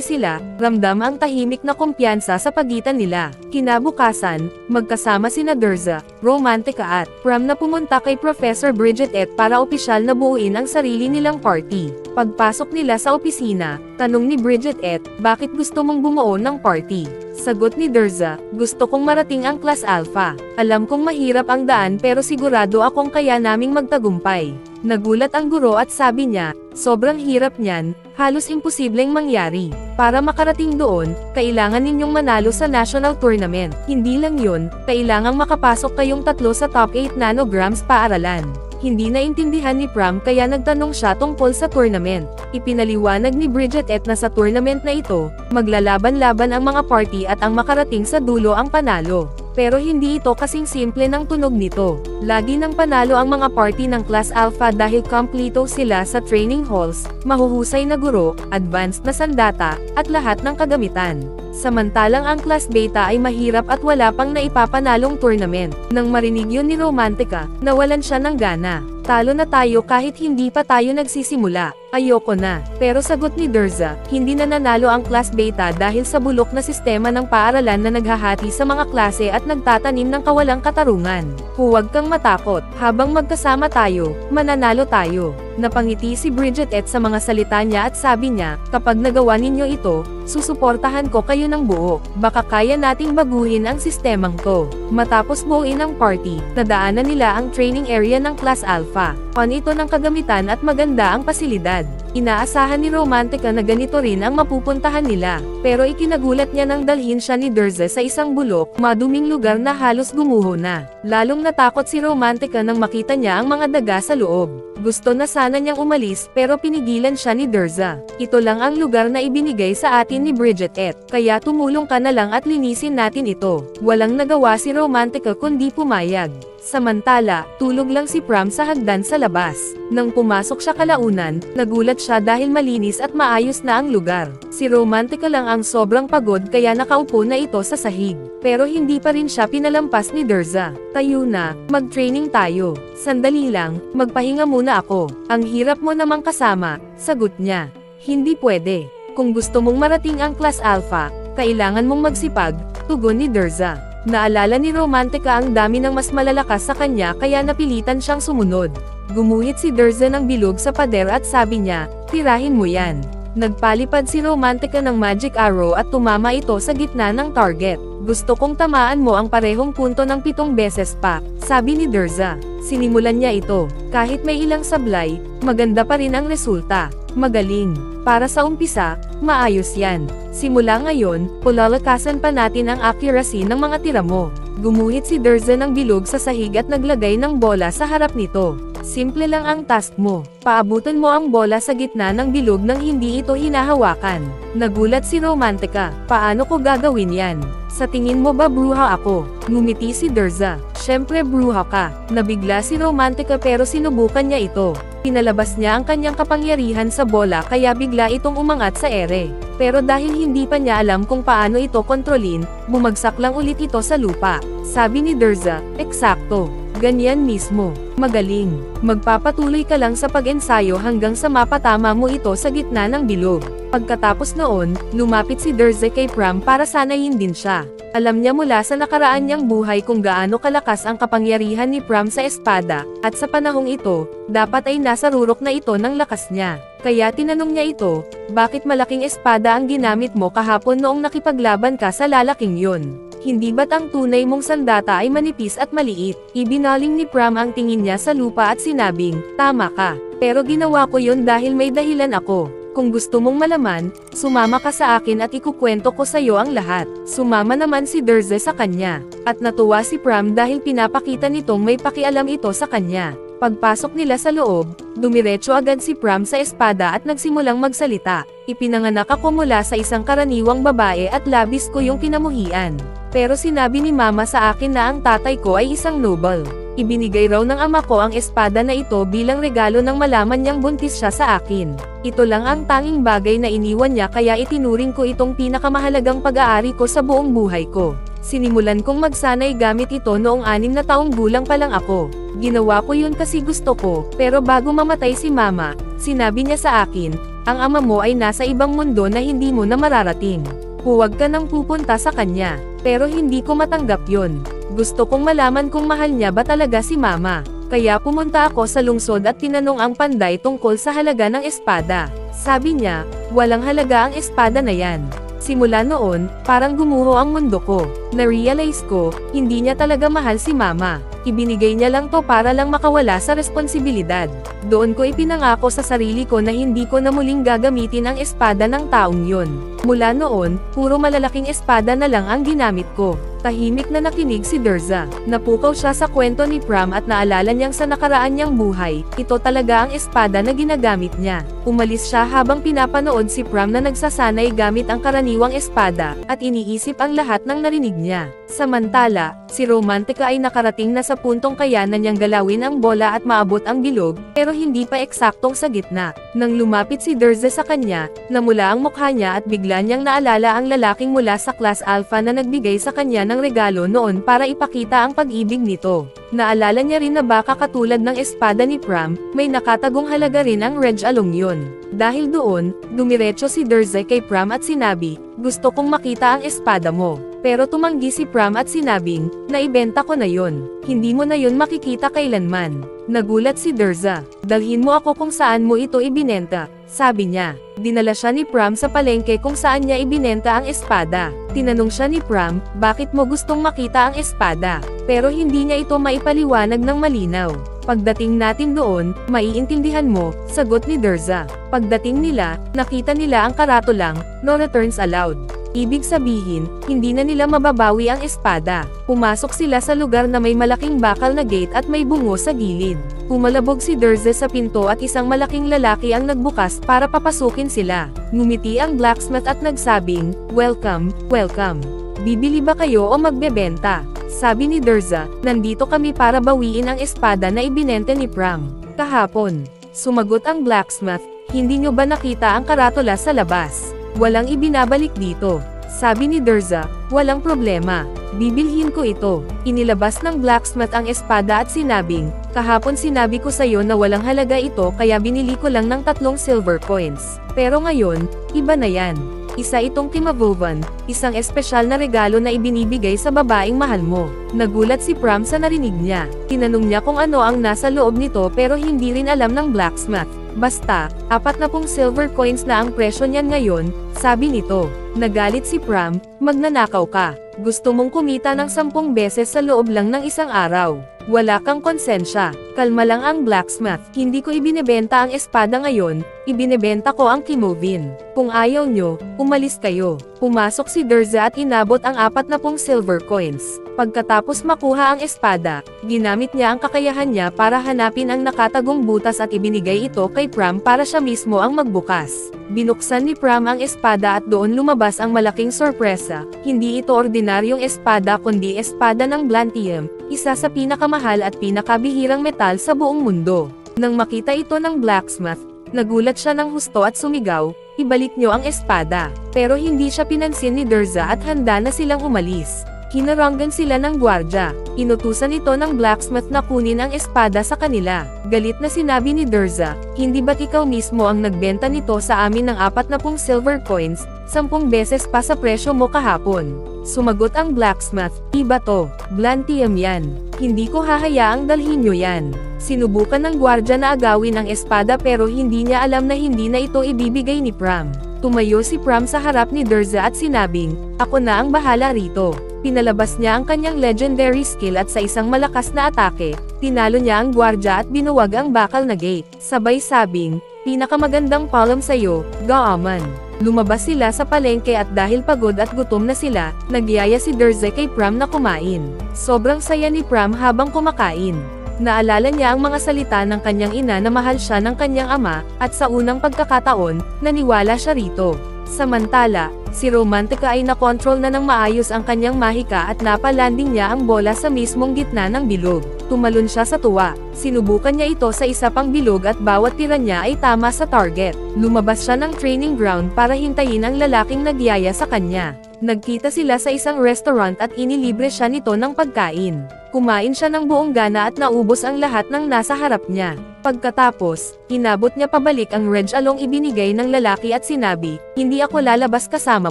sila, ramdam ang tahimik na kumpiyansa sa pagitan nila. Kinabukasan, magkasama sina Derza, Romantica at Pram na pumunta kay Professor Bridget Et para opisyal na buuin ang sarili nilang party. Pagpasok nila sa opisina, tanong ni Bridget Et, bakit gusto mong bumuo ng party? Sagot ni Derza, gusto kong marating ang Class Alpha. Alam kong mahirap ang daan pero sigurado akong kaya naming magtagumpay. Nagulat ang guro at sabi niya, sobrang hirap niyan, halos imposibleng mangyari. Para makarating doon, kailangan ninyong manalo sa national tournament. Hindi lang yun, kailangang makapasok kayong tatlo sa top 8 nanograms paaralan. Hindi naintindihan ni Pram kaya nagtanong siya tungkol sa tournament. Ipinaliwanag ni Bridget Et na sa tournament na ito, maglalaban-laban ang mga party at ang makarating sa dulo ang panalo. Pero hindi ito kasing simple ng tunog nito. Lagi nang panalo ang mga party ng Class Alpha dahil kompleto sila sa training halls, mahuhusay na guro, advanced na sandata, at lahat ng kagamitan. Samantalang ang Class Beta ay mahirap at wala pang naipapanalong tournament. Nang marinig yun ni Romantica, nawalan siya ng gana. Talo na tayo kahit hindi pa tayo nagsisimula. Ayoko na. Pero sagot ni Derza, hindi na nanalo ang Class Beta dahil sa bulok na sistema ng paaralan na naghahati sa mga klase at nagtatanim ng kawalang katarungan. Huwag kang matakot, habang magkasama tayo, mananalo tayo. Napangiti si Bridget sa mga salita niya at sabi niya, kapag nagawa ninyo ito, susuportahan ko kayo ng buo. Baka kaya nating baguhin ang sistemang ko. Matapos buuin ang party, nadaanan nila ang training area ng Class Alpha. Pan ito ng kagamitan at maganda ang pasilidad. Inaasahan ni Romantica na ganito rin ang mapupuntahan nila, pero ikinagulat niya nang dalhin siya ni Derza sa isang bulok, maduming lugar na halos gumuho na. Lalong natakot si Romantica nang makita niya ang mga daga sa loob. Gusto na sana niyang umalis pero pinigilan siya ni Derza. Ito lang ang lugar na ibinigay sa atin ni Bridget kaya tumulong ka na lang at linisin natin ito. Walang nagawa si Romantica kundi pumayag. Samantala, tulog lang si Pram sa hagdan sa labas. Nang pumasok siya kalaunan, nagulat siya dahil malinis at maayos na ang lugar. Si Romantica lang ang sobrang pagod kaya nakaupo na ito sa sahig. Pero hindi pa rin siya pinalampas ni Derza. Tayo na, mag-training tayo. Sandali lang, magpahinga muna ako. Ang hirap mo namang kasama, sagot niya. Hindi pwede. Kung gusto mong marating ang Class Alpha, kailangan mong magsipag, tugon ni Derza. Naalala ni Romantica ang dami ng mas malalakas sa kanya kaya napilitan siyang sumunod. Gumuhit si Derza ng bilog sa pader at sabi niya, tirahin mo yan. Nagpalipad si Romantica ng magic arrow at tumama ito sa gitna ng target. Gusto kong tamaan mo ang parehong punto ng 7 beses pa, sabi ni Derza. Sinimulan niya ito. Kahit may ilang sablay, maganda pa rin ang resulta. Magaling. Para sa umpisa, maayos yan. Simula ngayon, pulalakasan pa natin ang accuracy ng mga tira mo. Gumuhit si Derza ng bilog sa sahig at naglagay ng bola sa harap nito. Simple lang ang task mo. Paabutan mo ang bola sa gitna ng bilog nang hindi ito hinahawakan. Nagulat si Romantica. Paano ko gagawin yan? Sa tingin mo ba bruha ako? Ngumiti si Derza. Syempre bruha ka. Nabigla si Romantica pero sinubukan niya ito. Pinalabas niya ang kanyang kapangyarihan sa bola kaya bigla itong umangat sa ere. Pero dahil hindi pa niya alam kung paano ito kontrolin, bumagsak lang ulit ito sa lupa. Sabi ni Derza, eksakto. Ganyan mismo. Magaling. Magpapatuloy ka lang sa pag-ensayo hanggang sa mapatama mo ito sa gitna ng bilog. Pagkatapos noon, lumapit si Derza kay Pram para sanayin din siya. Alam niya mula sa nakaraan niyang buhay kung gaano kalakas ang kapangyarihan ni Pram sa espada, at sa panahong ito, dapat ay nasa rurok na ito ng lakas niya. Kaya tinanong niya ito, bakit malaking espada ang ginamit mo kahapon noong nakipaglaban ka sa lalaking yun? Hindi ba't ang tunay mong sandata ay manipis at maliit? Ibinaling ni Pram ang tingin niya sa lupa at sinabing, tama ka. Pero ginawa ko yun dahil may dahilan ako. Kung gusto mong malaman, sumama ka sa akin at ikukwento ko sa iyo ang lahat. Sumama naman si Derza sa kanya. At natuwa si Pram dahil pinapakita nitong may pakialam ito sa kanya. Pagpasok nila sa loob, dumiretso agad si Pram sa espada at nagsimulang magsalita. Ipinanganak ako mula sa isang karaniwang babae at labis ko yung kinamuhian. Pero sinabi ni Mama sa akin na ang tatay ko ay isang noble. Ibinigay raw ng ama ko ang espada na ito bilang regalo nang malaman niyang buntis siya sa akin. Ito lang ang tanging bagay na iniwan niya kaya itinuring ko itong pinakamahalagang pag-aari ko sa buong buhay ko. Sinimulan kong magsanay gamit ito noong 6 na taong gulang pa lang ako. Ginawa ko yun kasi gusto ko, pero bago mamatay si Mama, sinabi niya sa akin, ang ama mo ay nasa ibang mundo na hindi mo na mararating. Huwag ka nang pupunta sa kanya. Pero hindi ko matanggap yun. Gusto kong malaman kung mahal niya ba talaga si Mama. Kaya pumunta ako sa lungsod at tinanong ang panday tungkol sa halaga ng espada. Sabi niya, walang halaga ang espada na yan. Simula noon, parang gumuho ang mundo ko. Na-realize ko, hindi niya talaga mahal si Mama. Ibinigay niya lang to para lang makawala sa responsibilidad. Doon ko ipinangako sa sarili ko na hindi ko na muling gagamitin ang espada ng taong yun. Mula noon, puro malalaking espada na lang ang ginamit ko. Tahimik na nakinig si Derza. Napukaw siya sa kwento ni Pram at naalala niyang sa nakaraan niyang buhay, ito talaga ang espada na ginagamit niya. Umalis siya habang pinapanood si Pram na nagsasanay gamit ang karaniwang espada, at iniisip ang lahat ng narinig niya. Samantala, si Romantica ay nakarating na sa puntong kayanan niyang galawin ang bola at maabot ang bilog, pero hindi pa eksaktong sa gitna. Nang lumapit si Derza sa kanya, namula ang mukha niya at bigla niyang naalala ang lalaking mula sa Class Alpha na nagbigay sa kanya ng regalo noon para ipakita ang pag-ibig nito. Naalala niya rin na baka katulad ng espada ni Pram, may nakatagong halaga rin ang Reg Along yun. Dahil doon, dumiretso si Durza kay Pram at sinabi, gusto kong makita ang espada mo. Pero tumanggi si Pram at sinabing, naibenta ko na yon. Hindi mo na yon makikita kailanman. Nagulat si Durza, dalhin mo ako kung saan mo ito ibinenta, sabi niya. Dinala siya ni Pram sa palengke kung saan niya ibinenta ang espada. Tinanong siya ni Pram, bakit mo gustong makita ang espada? Pero hindi niya ito maipaliwanag ng malinaw. Pagdating natin doon, maiintindihan mo, sagot ni Durza. Pagdating nila, nakita nila ang karatolang, no returns allowed. Ibig sabihin, hindi na nila mababawi ang espada. Pumasok sila sa lugar na may malaking bakal na gate at may bungo sa gilid. Pumalabog si Durza sa pinto at isang malaking lalaki ang nagbukas para papasukin sila. Ngumiti ang blacksmith at nagsabing, welcome, welcome. Bibili ba kayo o magbebenta? Sabi ni Durza, nandito kami para bawiin ang espada na ibinenta ni Pram kahapon. Sumagot ang blacksmith, hindi nyo ba nakita ang karatola sa labas? Walang ibinabalik dito. Sabi ni Durza, walang problema. Bibilhin ko ito. Inilabas ng blacksmith ang espada at sinabing, kahapon sinabi ko sa'yo na walang halaga ito kaya binili ko lang ng 3 silver coins. Pero ngayon, iba na yan. Isa itong Timavovan, isang espesyal na regalo na ibinibigay sa babaeng mahal mo. Nagulat si Pram sa narinig niya. Tinanong niya kung ano ang nasa loob nito pero hindi rin alam ng blacksmith. Basta, 40 silver coins na ang presyo niyan ngayon, sabi nito. Nagalit si Pram, magnanakaw ka. Gusto mong kumita ng 10 beses sa loob lang ng isang araw. Wala kang konsensya. Kalma lang ang blacksmith. Hindi ko ibinebenta ang espada ngayon, ibinebenta ko ang Timovin. Kung ayaw nyo, umalis kayo. Pumasok si Durza at inabot ang 40 silver coins. Pagkatapos makuha ang espada, ginamit niya ang kakayahan niya para hanapin ang nakatagong butas at ibinigay ito kay Pram para siya mismo ang magbukas. Binuksan ni Pram ang espada at doon lumabas ang malaking sorpresa. Hindi ito ordinaryong espada kundi espada ng Blantium, isa sa pinakamahal at pinakabihirang metal sa buong mundo. Nang makita ito ng blacksmith, nagulat siya ng husto at sumigaw, ibalik nyo ang espada. Pero hindi siya pinansin ni Durza at handa na silang umalis. Kinaranggan sila ng gwardya. Inutusan ito ng blacksmith na kunin ang espada sa kanila. Galit na sinabi ni Durza, hindi ba't ikaw mismo ang nagbenta nito sa amin ng 40 silver coins, 10 beses pa sa presyo mo kahapon? Sumagot ang blacksmith, iba to, Blantium yan. Hindi ko hahayaang dalhin nyo yan. Sinubukan ng gwardya na agawin ang espada pero hindi niya alam na hindi na ito ibibigay ni Pram. Tumayo si Pram sa harap ni Durza at sinabing, ako na ang bahala rito. Pinalabas niya ang kanyang legendary skill at sa isang malakas na atake, tinalo niya ang gwardya at binuwag ang bakal na gate. Sabay sabing, pinakamagandang palom sa'yo, Gaaman. Lumabas sila sa palengke at dahil pagod at gutom na sila, nagyaya si Durza kay Pram na kumain. Sobrang saya ni Pram habang kumakain. Naalala niya ang mga salita ng kanyang ina na mahal siya ng kanyang ama, at sa unang pagkakataon, naniwala siya rito. Samantala, si Romantica ay nakontrol na ng maayos ang kanyang mahika at napalanding niya ang bola sa mismong gitna ng bilog. Tumalon siya sa tuwa. Sinubukan niya ito sa isa pang bilog at bawat tira niya ay tama sa target. Lumabas siya ng training ground para hintayin ang lalaking nagyaya sa kanya. Nagkita sila sa isang restaurant at inilibre siya nito ng pagkain. Kumain siya ng buong gana at naubos ang lahat ng nasa harap niya. Pagkatapos, inabot niya pabalik ang Reg Along ibinigay ng lalaki at sinabi, hindi ako lalabas kasama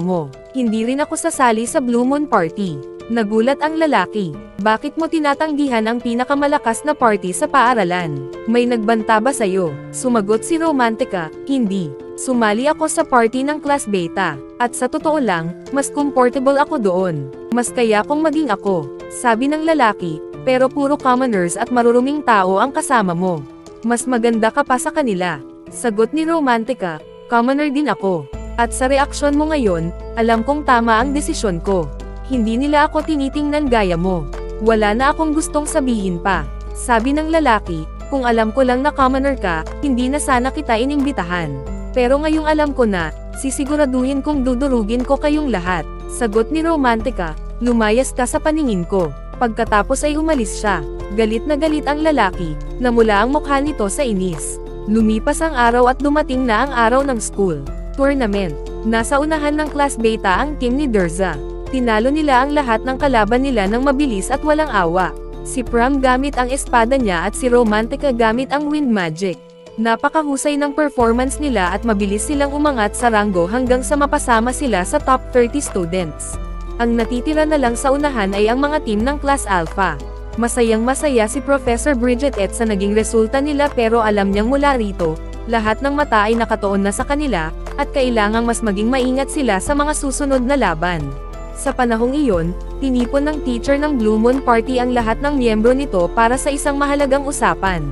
mo. Hindi rin ako sasali sa Blue Moon Party. Nagulat ang lalaki. Bakit mo tinatanggihan ang pinakamalakas na party sa paaralan? May nagbanta ba sa'yo? Sumagot si Romantica, hindi. Sumali ako sa party ng class beta. At sa totoo lang, mas comfortable ako doon. Mas kaya kong maging ako. Sabi ng lalaki, pero puro commoners at maruruming tao ang kasama mo. Mas maganda ka pa sa kanila. Sagot ni Romantica, commoner din ako. At sa reaksyon mo ngayon, alam kong tama ang desisyon ko. Hindi nila ako tinitingnan gaya mo. Wala na akong gustong sabihin pa. Sabi ng lalaki, kung alam ko lang na commoner ka, hindi na sana kita inimbitahan. Pero ngayong alam ko na, sisiguraduhin kong dudurugin ko kayong lahat. Sagot ni Romantica, lumayas ka sa paningin ko. Pagkatapos ay umalis siya. Galit na galit ang lalaki, namula ang mukha nito sa inis. Lumipas ang araw at dumating na ang araw ng school tournament. Nasa unahan ng class beta ang team ni Durza. Tinalo nila ang lahat ng kalaban nila ng mabilis at walang awa. Si Pram gamit ang espada niya at si Romantica gamit ang wind magic. Napakahusay ng performance nila at mabilis silang umangat sa ranggo hanggang sa mapasama sila sa top 30 students. Ang natitira na lang sa unahan ay ang mga team ng Class Alpha. Masayang-masaya si Professor Bridget sa naging resulta nila pero alam niyang mula rito, lahat ng mata ay nakatuon na sa kanila, at kailangang mas maging maingat sila sa mga susunod na laban. Sa panahong iyon, tinipon ng teacher ng Blue Moon Party ang lahat ng miyembro nito para sa isang mahalagang usapan.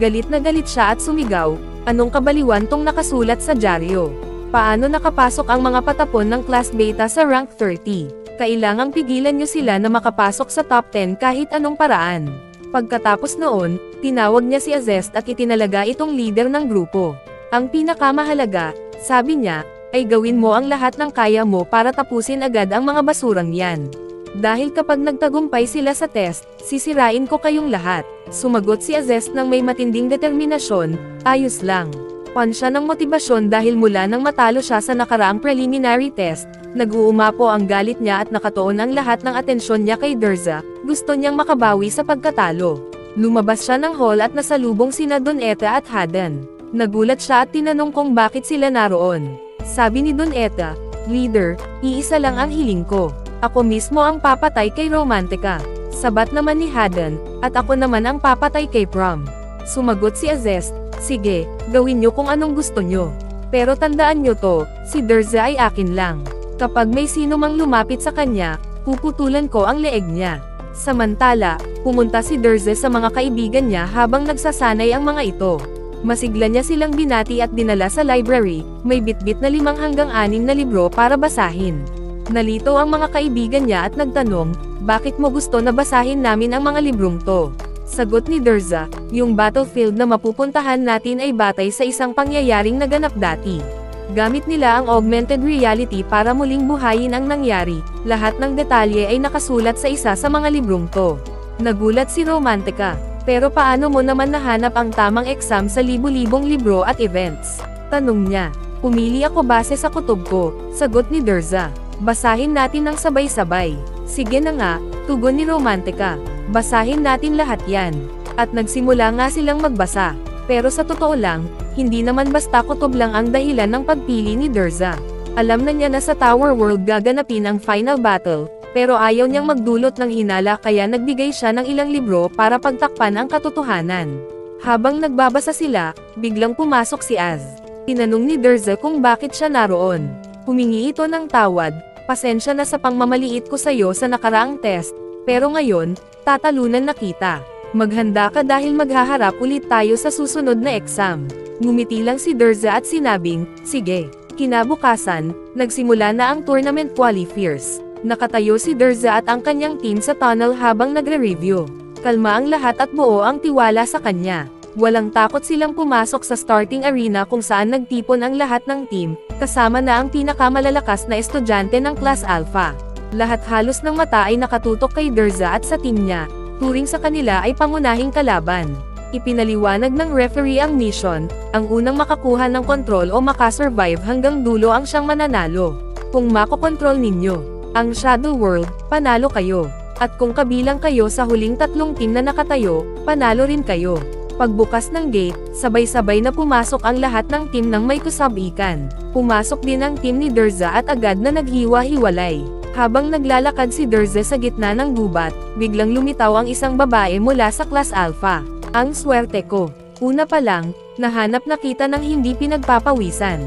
Galit na galit siya at sumigaw, "Anong kabaliwan tong nakasulat sa dyaryo? Paano nakapasok ang mga patapon ng Class Beta sa rank 30? Kailangang pigilan niyo sila na makapasok sa top 10 kahit anong paraan." Pagkatapos noon, tinawag niya si Azest at itinalaga itong leader ng grupo. "Ang pinakamahalaga," sabi niya, "ay gawin mo ang lahat ng kaya mo para tapusin agad ang mga basurang yan. Dahil kapag nagtagumpay sila sa test, sisirain ko kayong lahat." Sumagot si Azest ng may matinding determinasyon, "Ayos lang." Siya ng motibasyon dahil mula nang matalo siya sa nakaraang preliminary test, nag-uumapo ang galit niya at nakatuon ang lahat ng atensyon niya kay Derza. Gusto niyang makabawi sa pagkatalo. Lumabas siya ng hall at nasalubong sina Donetta at Hadan. Nagulat siya at tinanong kung bakit sila naroon. Sabi ni Donetta, "Leader, iisa lang ang hiling ko. Ako mismo ang papatay kay Romantica." Sabat naman ni Hadan, "At ako naman ang papatay kay Pram." Sumagot si Azest, "Sige, gawin niyo kung anong gusto niyo. Pero tandaan niyo to, si Derza ay akin lang. Kapag may sino mang lumapit sa kanya, puputulan ko ang leeg niya." Samantala, pumunta si Derza sa mga kaibigan niya habang nagsasanay ang mga ito. Masigla niya silang binati at dinala sa library, may bitbit na 5 hanggang 6 na libro para basahin. Nalito ang mga kaibigan niya at nagtanong, "Bakit mo gusto na basahin namin ang mga librong to?" Sagot ni Derza, "Yung battlefield na mapupuntahan natin ay batay sa isang pangyayaring naganap dati. Gamit nila ang augmented reality para muling buhayin ang nangyari. Lahat ng detalye ay nakasulat sa isa sa mga librong to." Nagulat si Romantica, "Pero paano mo naman nahanap ang tamang exam sa libu-libong libro at events?" Tanong niya. "Pumili ako base sa kutob ko," sagot ni Derza. "Basahin natin ng sabay-sabay." "Sige na nga," tugon ni Romantica. "Basahin natin lahat yan." At nagsimula nga silang magbasa. Pero sa totoo lang, hindi naman basta kutob lang ang dahilan ng pagpili ni Derza. Alam na niya na sa Tower World gaganapin ang final battle, pero ayaw niyang magdulot ng hinala kaya nagbigay siya ng ilang libro para pagtakpan ang katotohanan. Habang nagbabasa sila, biglang pumasok si Az. Tinanong ni Derza kung bakit siya naroon. Humingi ito ng tawad, "Pasensya na sa pangmamaliit ko sa'yo sa nakaraang test, pero ngayon, tatalunan na kita. Maghanda ka dahil maghaharap ulit tayo sa susunod na exam." Ngumiti lang si Derza at sinabing, "Sige." Kinabukasan, nagsimula na ang tournament qualifiers. Nakatayo si Derza at ang kanyang team sa tunnel habang nagre-review. Kalma ang lahat at buo ang tiwala sa kanya. Walang takot silang pumasok sa starting arena kung saan nagtipon ang lahat ng team, kasama na ang pinakamalalakas na estudyante ng Class Alpha. Lahat halos ng mata ay nakatutok kay Derza at sa team niya, turing sa kanila ay pangunahing kalaban. Ipinaliwanag ng referee ang mission, ang unang makakuha ng kontrol o makasurvive hanggang dulo ang siyang mananalo. Kung makokontrol ninyo ang Shadow World, panalo kayo. At kung kabilang kayo sa huling 3 team na nakatayo, panalo rin kayo. Pagbukas ng gate, sabay-sabay na pumasok ang lahat ng team ng may kasabikan. Pumasok din ang team ni Derza at agad na naghiwa-hiwalay. Habang naglalakad si Derza sa gitna ng gubat, biglang lumitaw ang isang babae mula sa Class Alpha. "Ang swerte ko." Una pa lang, nahanap na kita ng hindi pinagpapawisan.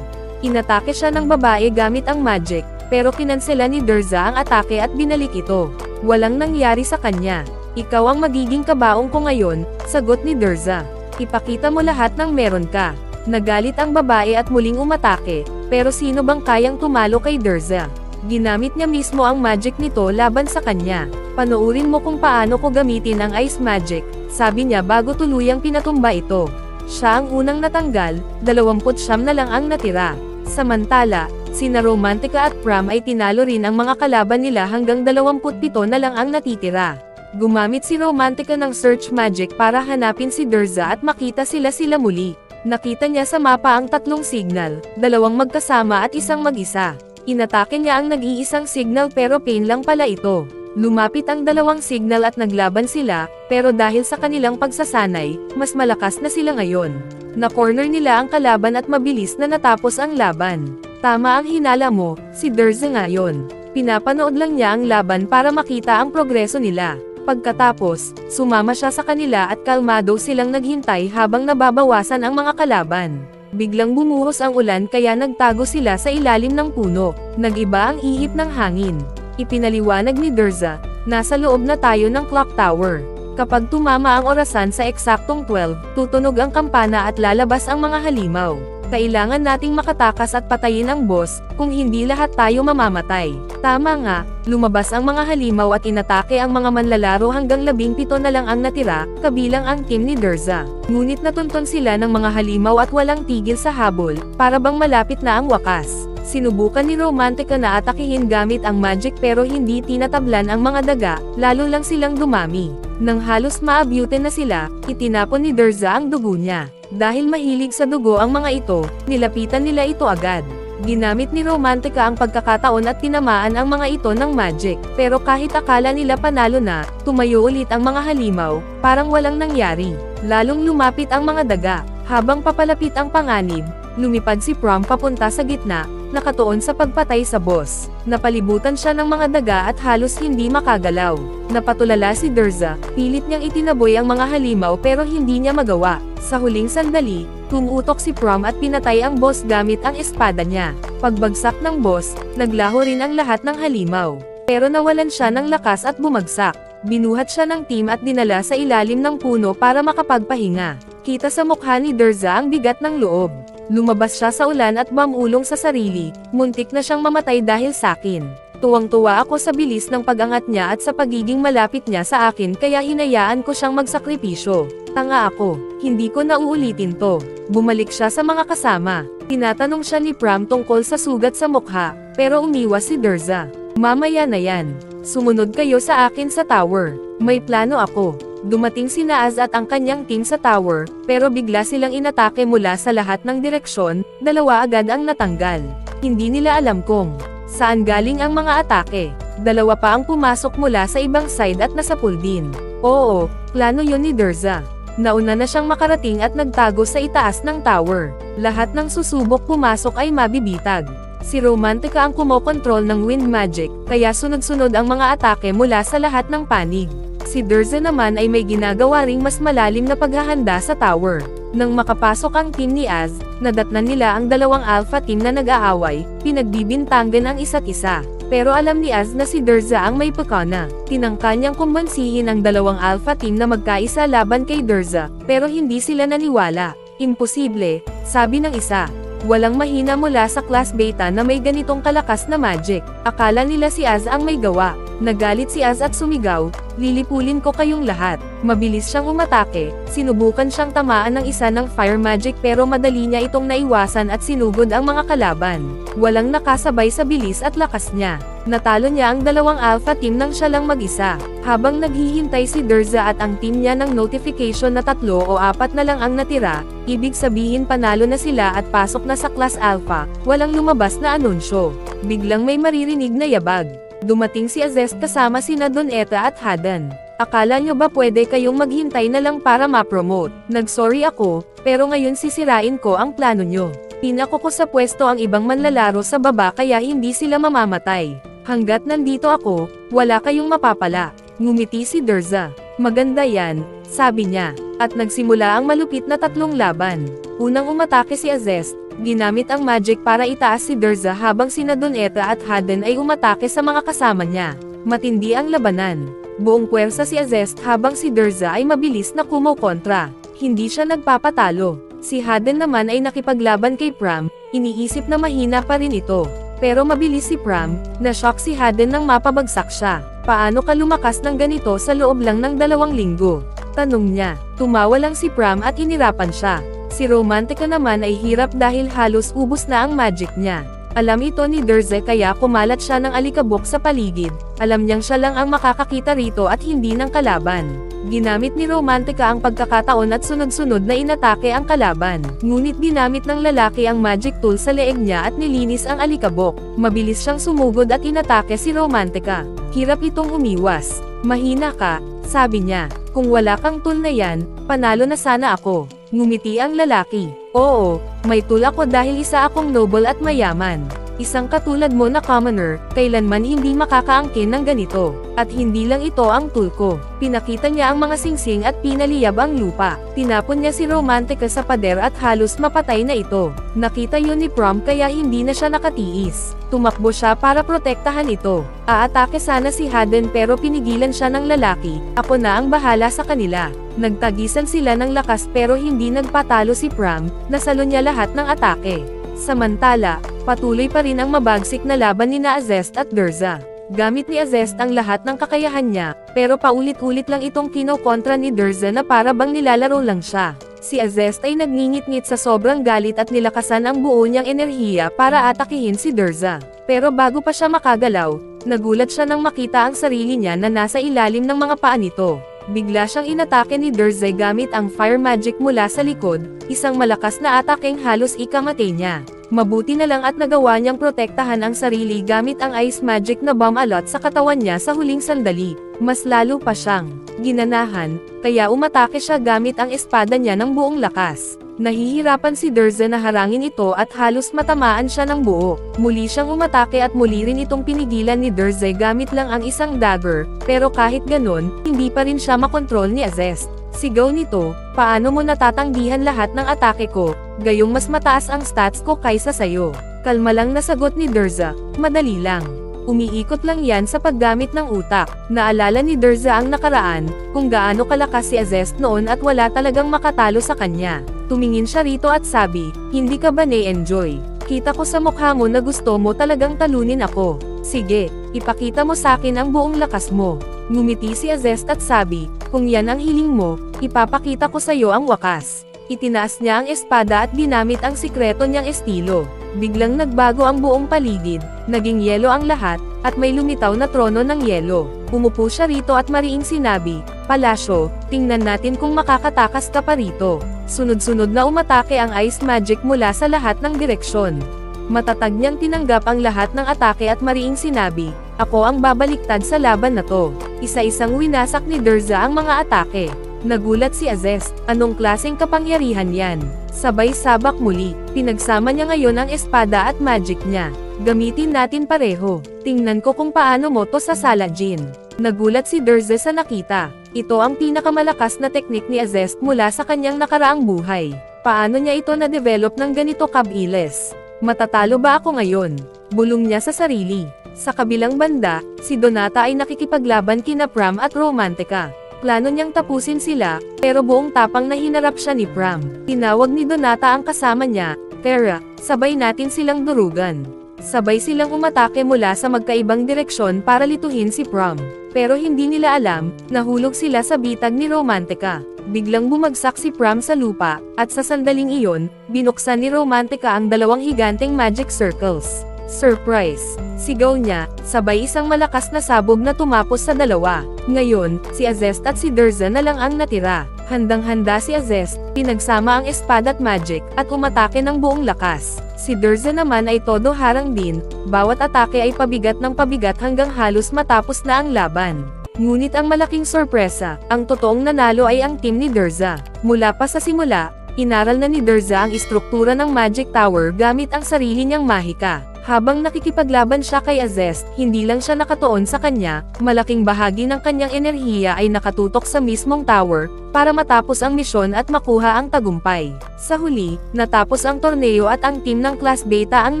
Inatake siya ng babae gamit ang magic, pero kinansela ni Derza ang atake at binalik ito. Walang nangyari sa kanya. "Ikaw ang magiging kabaong ko ngayon," sagot ni Derza. "Ipakita mo lahat ng meron ka." Nagalit ang babae at muling umatake, pero sino bang kayang tumalo kay Derza? Ginamit niya mismo ang magic nito laban sa kanya. "Panoorin mo kung paano ko gamitin ang ice magic," sabi niya bago tuluyang pinatumba ito. Siya ang unang natanggal, 29 na lang ang natira. Samantala, sina Romantica at Pram ay tinalo rin ang mga kalaban nila hanggang 27 na lang ang natitira. Gumamit si Romantica ng search magic para hanapin si Derza at makita sila muli. Nakita niya sa mapa ang 3 signal, 2 magkasama at 1 mag-isa. Inatake niya ang nag-iisang signal pero pain lang pala ito. Lumapit ang dalawang signal at naglaban sila, pero dahil sa kanilang pagsasanay, mas malakas na sila ngayon. Na-corner nila ang kalaban at mabilis na natapos ang laban. Tama ang hinala mo, si Derza ngayon. Pinapanood lang niya ang laban para makita ang progreso nila. Pagkatapos, sumama siya sa kanila at kalmado silang naghintay habang nababawasan ang mga kalaban. Biglang bumuhos ang ulan kaya nagtago sila sa ilalim ng puno. Nag-iba ang ihip ng hangin. Ipinaliwanag ni Derza, nasa loob na tayo ng clock tower. Kapag tumama ang orasan sa eksaktong 12, tutunog ang kampana at lalabas ang mga halimaw. Kailangan nating makatakas at patayin ang boss, kung hindi lahat tayo mamamatay. Tama nga, lumabas ang mga halimaw at inatake ang mga manlalaro hanggang 17 na lang ang natira, kabilang ang team ni Derza. Ngunit natuntun sila ng mga halimaw at walang tigil sa habol, para bang malapit na ang wakas. Sinubukan ni Romantica na atakihin gamit ang magic pero hindi tinatablan ang mga daga, lalo lang silang dumami. Nang halos maabutin na sila, itinapon ni Derza ang dugo niya. Dahil mahilig sa dugo ang mga ito, nilapitan nila ito agad. Ginamit ni Romantica ang pagkakataon at tinamaan ang mga ito ng magic, pero kahit akala nila panalo na, tumayo ulit ang mga halimaw, parang walang nangyari. Lalong lumapit ang mga daga. Habang papalapit ang panganib, lumipad si Prom papunta sa gitna, nakatuon sa pagpatay sa boss. Napalibutan siya ng mga daga at halos hindi makagalaw. Napatulala si Derza, pilit niyang itinaboy ang mga halimaw pero hindi niya magawa. Sa huling sandali, tumutok si Prom at pinatay ang boss gamit ang espada niya. Pagbagsak ng boss, naglaho rin ang lahat ng halimaw. Pero nawalan siya ng lakas at bumagsak. Binuhat siya ng team at dinala sa ilalim ng puno para makapagpahinga. Kita sa mukha ni Derza ang bigat ng loob. Lumabas siya sa ulan at mamulong sa sarili, muntik na siyang mamatay dahil sakin. Tuwang-tuwa ako sa bilis ng pag-angat niya at sa pagiging malapit niya sa akin kaya hinayaan ko siyang magsakripisyo. Tanga ako, hindi ko na uulitin to. Bumalik siya sa mga kasama. Tinatanong siya ni Pram tungkol sa sugat sa mukha, pero umiwas si Derza. Mamaya na yan. Sumunod kayo sa akin sa tower. May plano ako. Dumating si Naaz at ang kanyang team sa tower, pero bigla silang inatake mula sa lahat ng direksyon, dalawa agad ang natanggal. Hindi nila alam kung saan galing ang mga atake. Dalawa pa ang pumasok mula sa ibang side at nasapul din. Oo, plano yun ni Derza. Nauna na siyang makarating at nagtago sa itaas ng tower. Lahat ng susubok pumasok ay mabibitag. Si Romantica ang kumokontrol ng wind magic, kaya sunod-sunod ang mga atake mula sa lahat ng panig. Si Derza naman ay may ginagawa ring mas malalim na paghahanda sa tower. Nang makapasok ang team ni Az, nadatnan nila ang dalawang alpha team na nag-aaway, pinagbibintangan ang isa't isa. Pero alam ni Az na si Derza ang may pakana. Tinangka niyang kumbansihin ang dalawang alpha team na magkaisa laban kay Derza, pero hindi sila naniwala. Imposible, sabi ng isa. Walang mahina mula sa class beta na may ganitong kalakas na magic. Akala nila si Az ang may gawa. Nagalit si Az at sumigaw, lilipulin ko kayong lahat. Mabilis siyang umatake, sinubukan siyang tamaan ng isa ng fire magic pero madali niya itong naiwasan at sinugod ang mga kalaban. Walang nakasabay sa bilis at lakas niya. Natalo niya ang dalawang alpha team nang siya lang mag-isa. Habang naghihintay si Derza at ang team niya ng notification na 3 o 4 na lang ang natira, ibig sabihin panalo na sila at pasok na sa class alpha, walang lumabas na anunsyo. Biglang may maririnig na yabag. Dumating si Azest kasama sina Donetta at Hadan. Akala nyo ba pwede kayong maghintay na lang para ma-promote? Nag-sorry ako, pero ngayon sisirain ko ang plano nyo. Pinako ko sa pwesto ang ibang manlalaro sa baba kaya hindi sila mamamatay. Hanggat nandito ako, wala kayong mapapala. Ngumiti si Derza. Maganda yan, sabi niya. At nagsimula ang malupit na 3 laban. Unang umatake si Azest. Ginamit ang magic para itaas si Derza habang sina Donetta at Haden ay umatake sa mga kasama niya. Matindi ang labanan. Buong puwersa si Azest habang si Derza ay mabilis na kumokontra. Hindi siya nagpapatalo. Si Haden naman ay nakipaglaban kay Pram, iniisip na mahina pa rin ito. Pero mabilis si Pram, na-shock si Haden nang mapabagsak siya. Paano ka lumakas ng ganito sa loob lang ng 2 linggo? Tanong niya. Tumawa lang si Pram at inirapan siya. Si Romantica naman ay hirap dahil halos ubos na ang magic niya. Alam ito ni Derza kaya kumalat siya ng alikabok sa paligid. Alam niyang siya lang ang makakakita rito at hindi ng kalaban. Ginamit ni Romantica ang pagkakataon at sunod-sunod na inatake ang kalaban. Ngunit ginamit ng lalaki ang magic tool sa leeg niya at nilinis ang alikabok. Mabilis siyang sumugod at inatake si Romantica. Hirap itong umiwas. Mahina ka, sabi niya. Kung wala kang tool na yan, panalo na sana ako. Ngumiti ang lalaki. Oo, may tool ako dahil isa akong noble at mayaman. Isang katulad mo na commoner, kailanman hindi makakaangkin ng ganito. At hindi lang ito ang tool ko. Pinakita niya ang mga singsing at pinaliyab ang lupa. Tinapon niya si Romantica sa pader at halos mapatay na ito. Nakita yun ni Prom kaya hindi na siya nakatiis. Tumakbo siya para protektahan ito. Aatake sana si Haden pero pinigilan siya ng lalaki. Ako na ang bahala sa kanila. Nagtagisan sila ng lakas pero hindi nagpatalo si Prom, nasalo niya lahat ng atake. Samantala, patuloy pa rin ang mabagsik na laban ni Azest at Durza. Gamit ni Azest ang lahat ng kakayahan niya, pero paulit-ulit lang itong kinokontra ni Durza na para bang nilalaro lang siya. Si Azest ay nagngingit-ngit sa sobrang galit at nilakasan ang buo niyang enerhiya para atakihin si Durza. Pero bago pa siya makagalaw, nagulat siya nang makita ang sarili niya na nasa ilalim ng mga paa nito. Bigla siyang inatake ni Durza gamit ang fire magic mula sa likod, isang malakas na atakeng halos ikamatay niya. Mabuti na lang at nagawa niyang protektahan ang sarili gamit ang ice magic na bomb alot sa katawan niya sa huling sandali. Mas lalo pa siyang ginanahan, kaya umatake siya gamit ang espada niya ng buong lakas. Nahihirapan si Durza na harangin ito at halos matamaan siya ng buo. Muli siyang umatake at muli rin itong pinigilan ni Durza gamit lang ang isang dagger, pero kahit ganon, hindi pa rin siya makontrol ni Azest. Sigaw nito, paano mo natatanggihan lahat ng atake ko, gayong mas mataas ang stats ko kaysa sayo. Kalma lang nasagot ni Durza, madali lang. Umiikot lang yan sa paggamit ng utak. Naalala ni Durza ang nakaraan, kung gaano kalakas si Azest noon at wala talagang makatalo sa kanya. Tumingin siya rito at sabi, hindi ka ba na-enjoy? Kita ko sa mukha mo na gusto mo talagang talunin ako. Sige, ipakita mo sa akin ang buong lakas mo. Ngumiti si Azest at sabi, kung yan ang hiling mo, ipapakita ko sa iyo ang wakas. Itinaas niya ang espada at ginamit ang sikreto niyang estilo. Biglang nagbago ang buong paligid, naging yelo ang lahat, at may lumitaw na trono ng yelo. Umupo siya rito at mariing sinabi, Palasyo, tingnan natin kung makakatakas ka pa rito. Sunod-sunod na umatake ang ice magic mula sa lahat ng direksyon. Matatag niyang tinanggap ang lahat ng atake at mariing sinabi, ako ang babaliktad sa laban na to. Isa-isang winasak ni Durza ang mga atake. Nagulat si Azest, anong klaseng kapangyarihan yan? Sabay sabak muli, pinagsama niya ngayon ang espada at magic niya. Gamitin natin pareho. Tingnan ko kung paano mo to sasalajin. Nagulat si Durza sa nakita. Ito ang pinakamalakas na teknik ni Azest mula sa kanyang nakaraang buhay. Paano niya ito na-develop ng ganito kabilis? Matatalo ba ako ngayon? Bulong niya sa sarili. Sa kabilang banda, si Donata ay nakikipaglaban kina Pram at Romantica. Plano niyang tapusin sila, pero buong tapang na hinarap siya ni Pram. Tinawag ni Donata ang kasama niya, Tara, sabay natin silang durugan. Sabay silang umatake mula sa magkaibang direksyon para lituhin si Pram. Pero hindi nila alam, nahulog sila sa bitag ni Romantica. Biglang bumagsak si Pram sa lupa, at sa sandaling iyon, binuksan ni Romantica ang dalawang higanteng magic circles. Surprise! Sigaw niya, sabay isang malakas na sabog na tumapos sa dalawa. Ngayon, si Azest at si Durza na lang ang natira. Handang-handa si Azest, pinagsama ang espada at magic, at umatake ng buong lakas. Si Durza naman ay todo harang din, bawat atake ay pabigat ng pabigat hanggang halos matapos na ang laban. Ngunit ang malaking sorpresa, ang totoong nanalo ay ang team ni Durza. Mula pa sa simula, inaral na ni Durza ang istruktura ng Magic Tower gamit ang sarili niyang mahika. Habang nakikipaglaban siya kay Azest, hindi lang siya nakatuon sa kanya, malaking bahagi ng kanyang enerhiya ay nakatutok sa mismong tower, para matapos ang misyon at makuha ang tagumpay. Sa huli, natapos ang torneo at ang team ng Class Beta ang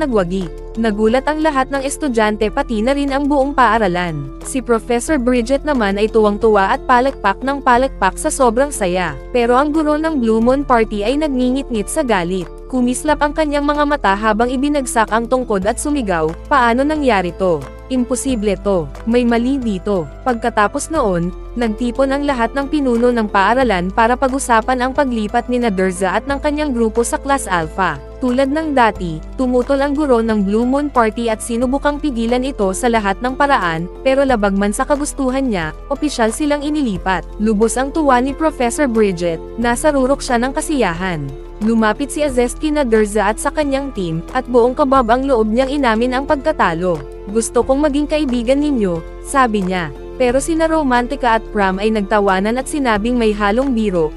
nagwagi. Nagulat ang lahat ng estudyante pati na rin ang buong paaralan. Si Professor Bridget naman ay tuwang-tuwa at palakpak ng palakpak sa sobrang saya. Pero ang guro ng Blue Moon Party ay nagngingit-ngit sa galit. Kumislap ang kanyang mga mata habang ibinagsak ang tungkod at sumigaw, paano nangyari to? Imposible to, may mali dito. Pagkatapos noon, nagtipon ang lahat ng pinuno ng paaralan para pag-usapan ang paglipat ni Durza at ng kanyang grupo sa Class Alpha. Tulad ng dati, tumutol ang guro ng Blue Moon Party at sinubukang pigilan ito sa lahat ng paraan, pero labag man sa kagustuhan niya, opisyal silang inilipat. Lubos ang tuwa ni Professor Bridget, nasa rurok siya ng kasiyahan. Lumapit si Azez kina Derza at sa kanyang team, at buong kabab ang loob niyang inamin ang pagkatalo. Gusto kong maging kaibigan ninyo, sabi niya. Pero sina Romantica at Pram ay nagtawanan at sinabing may halong biro,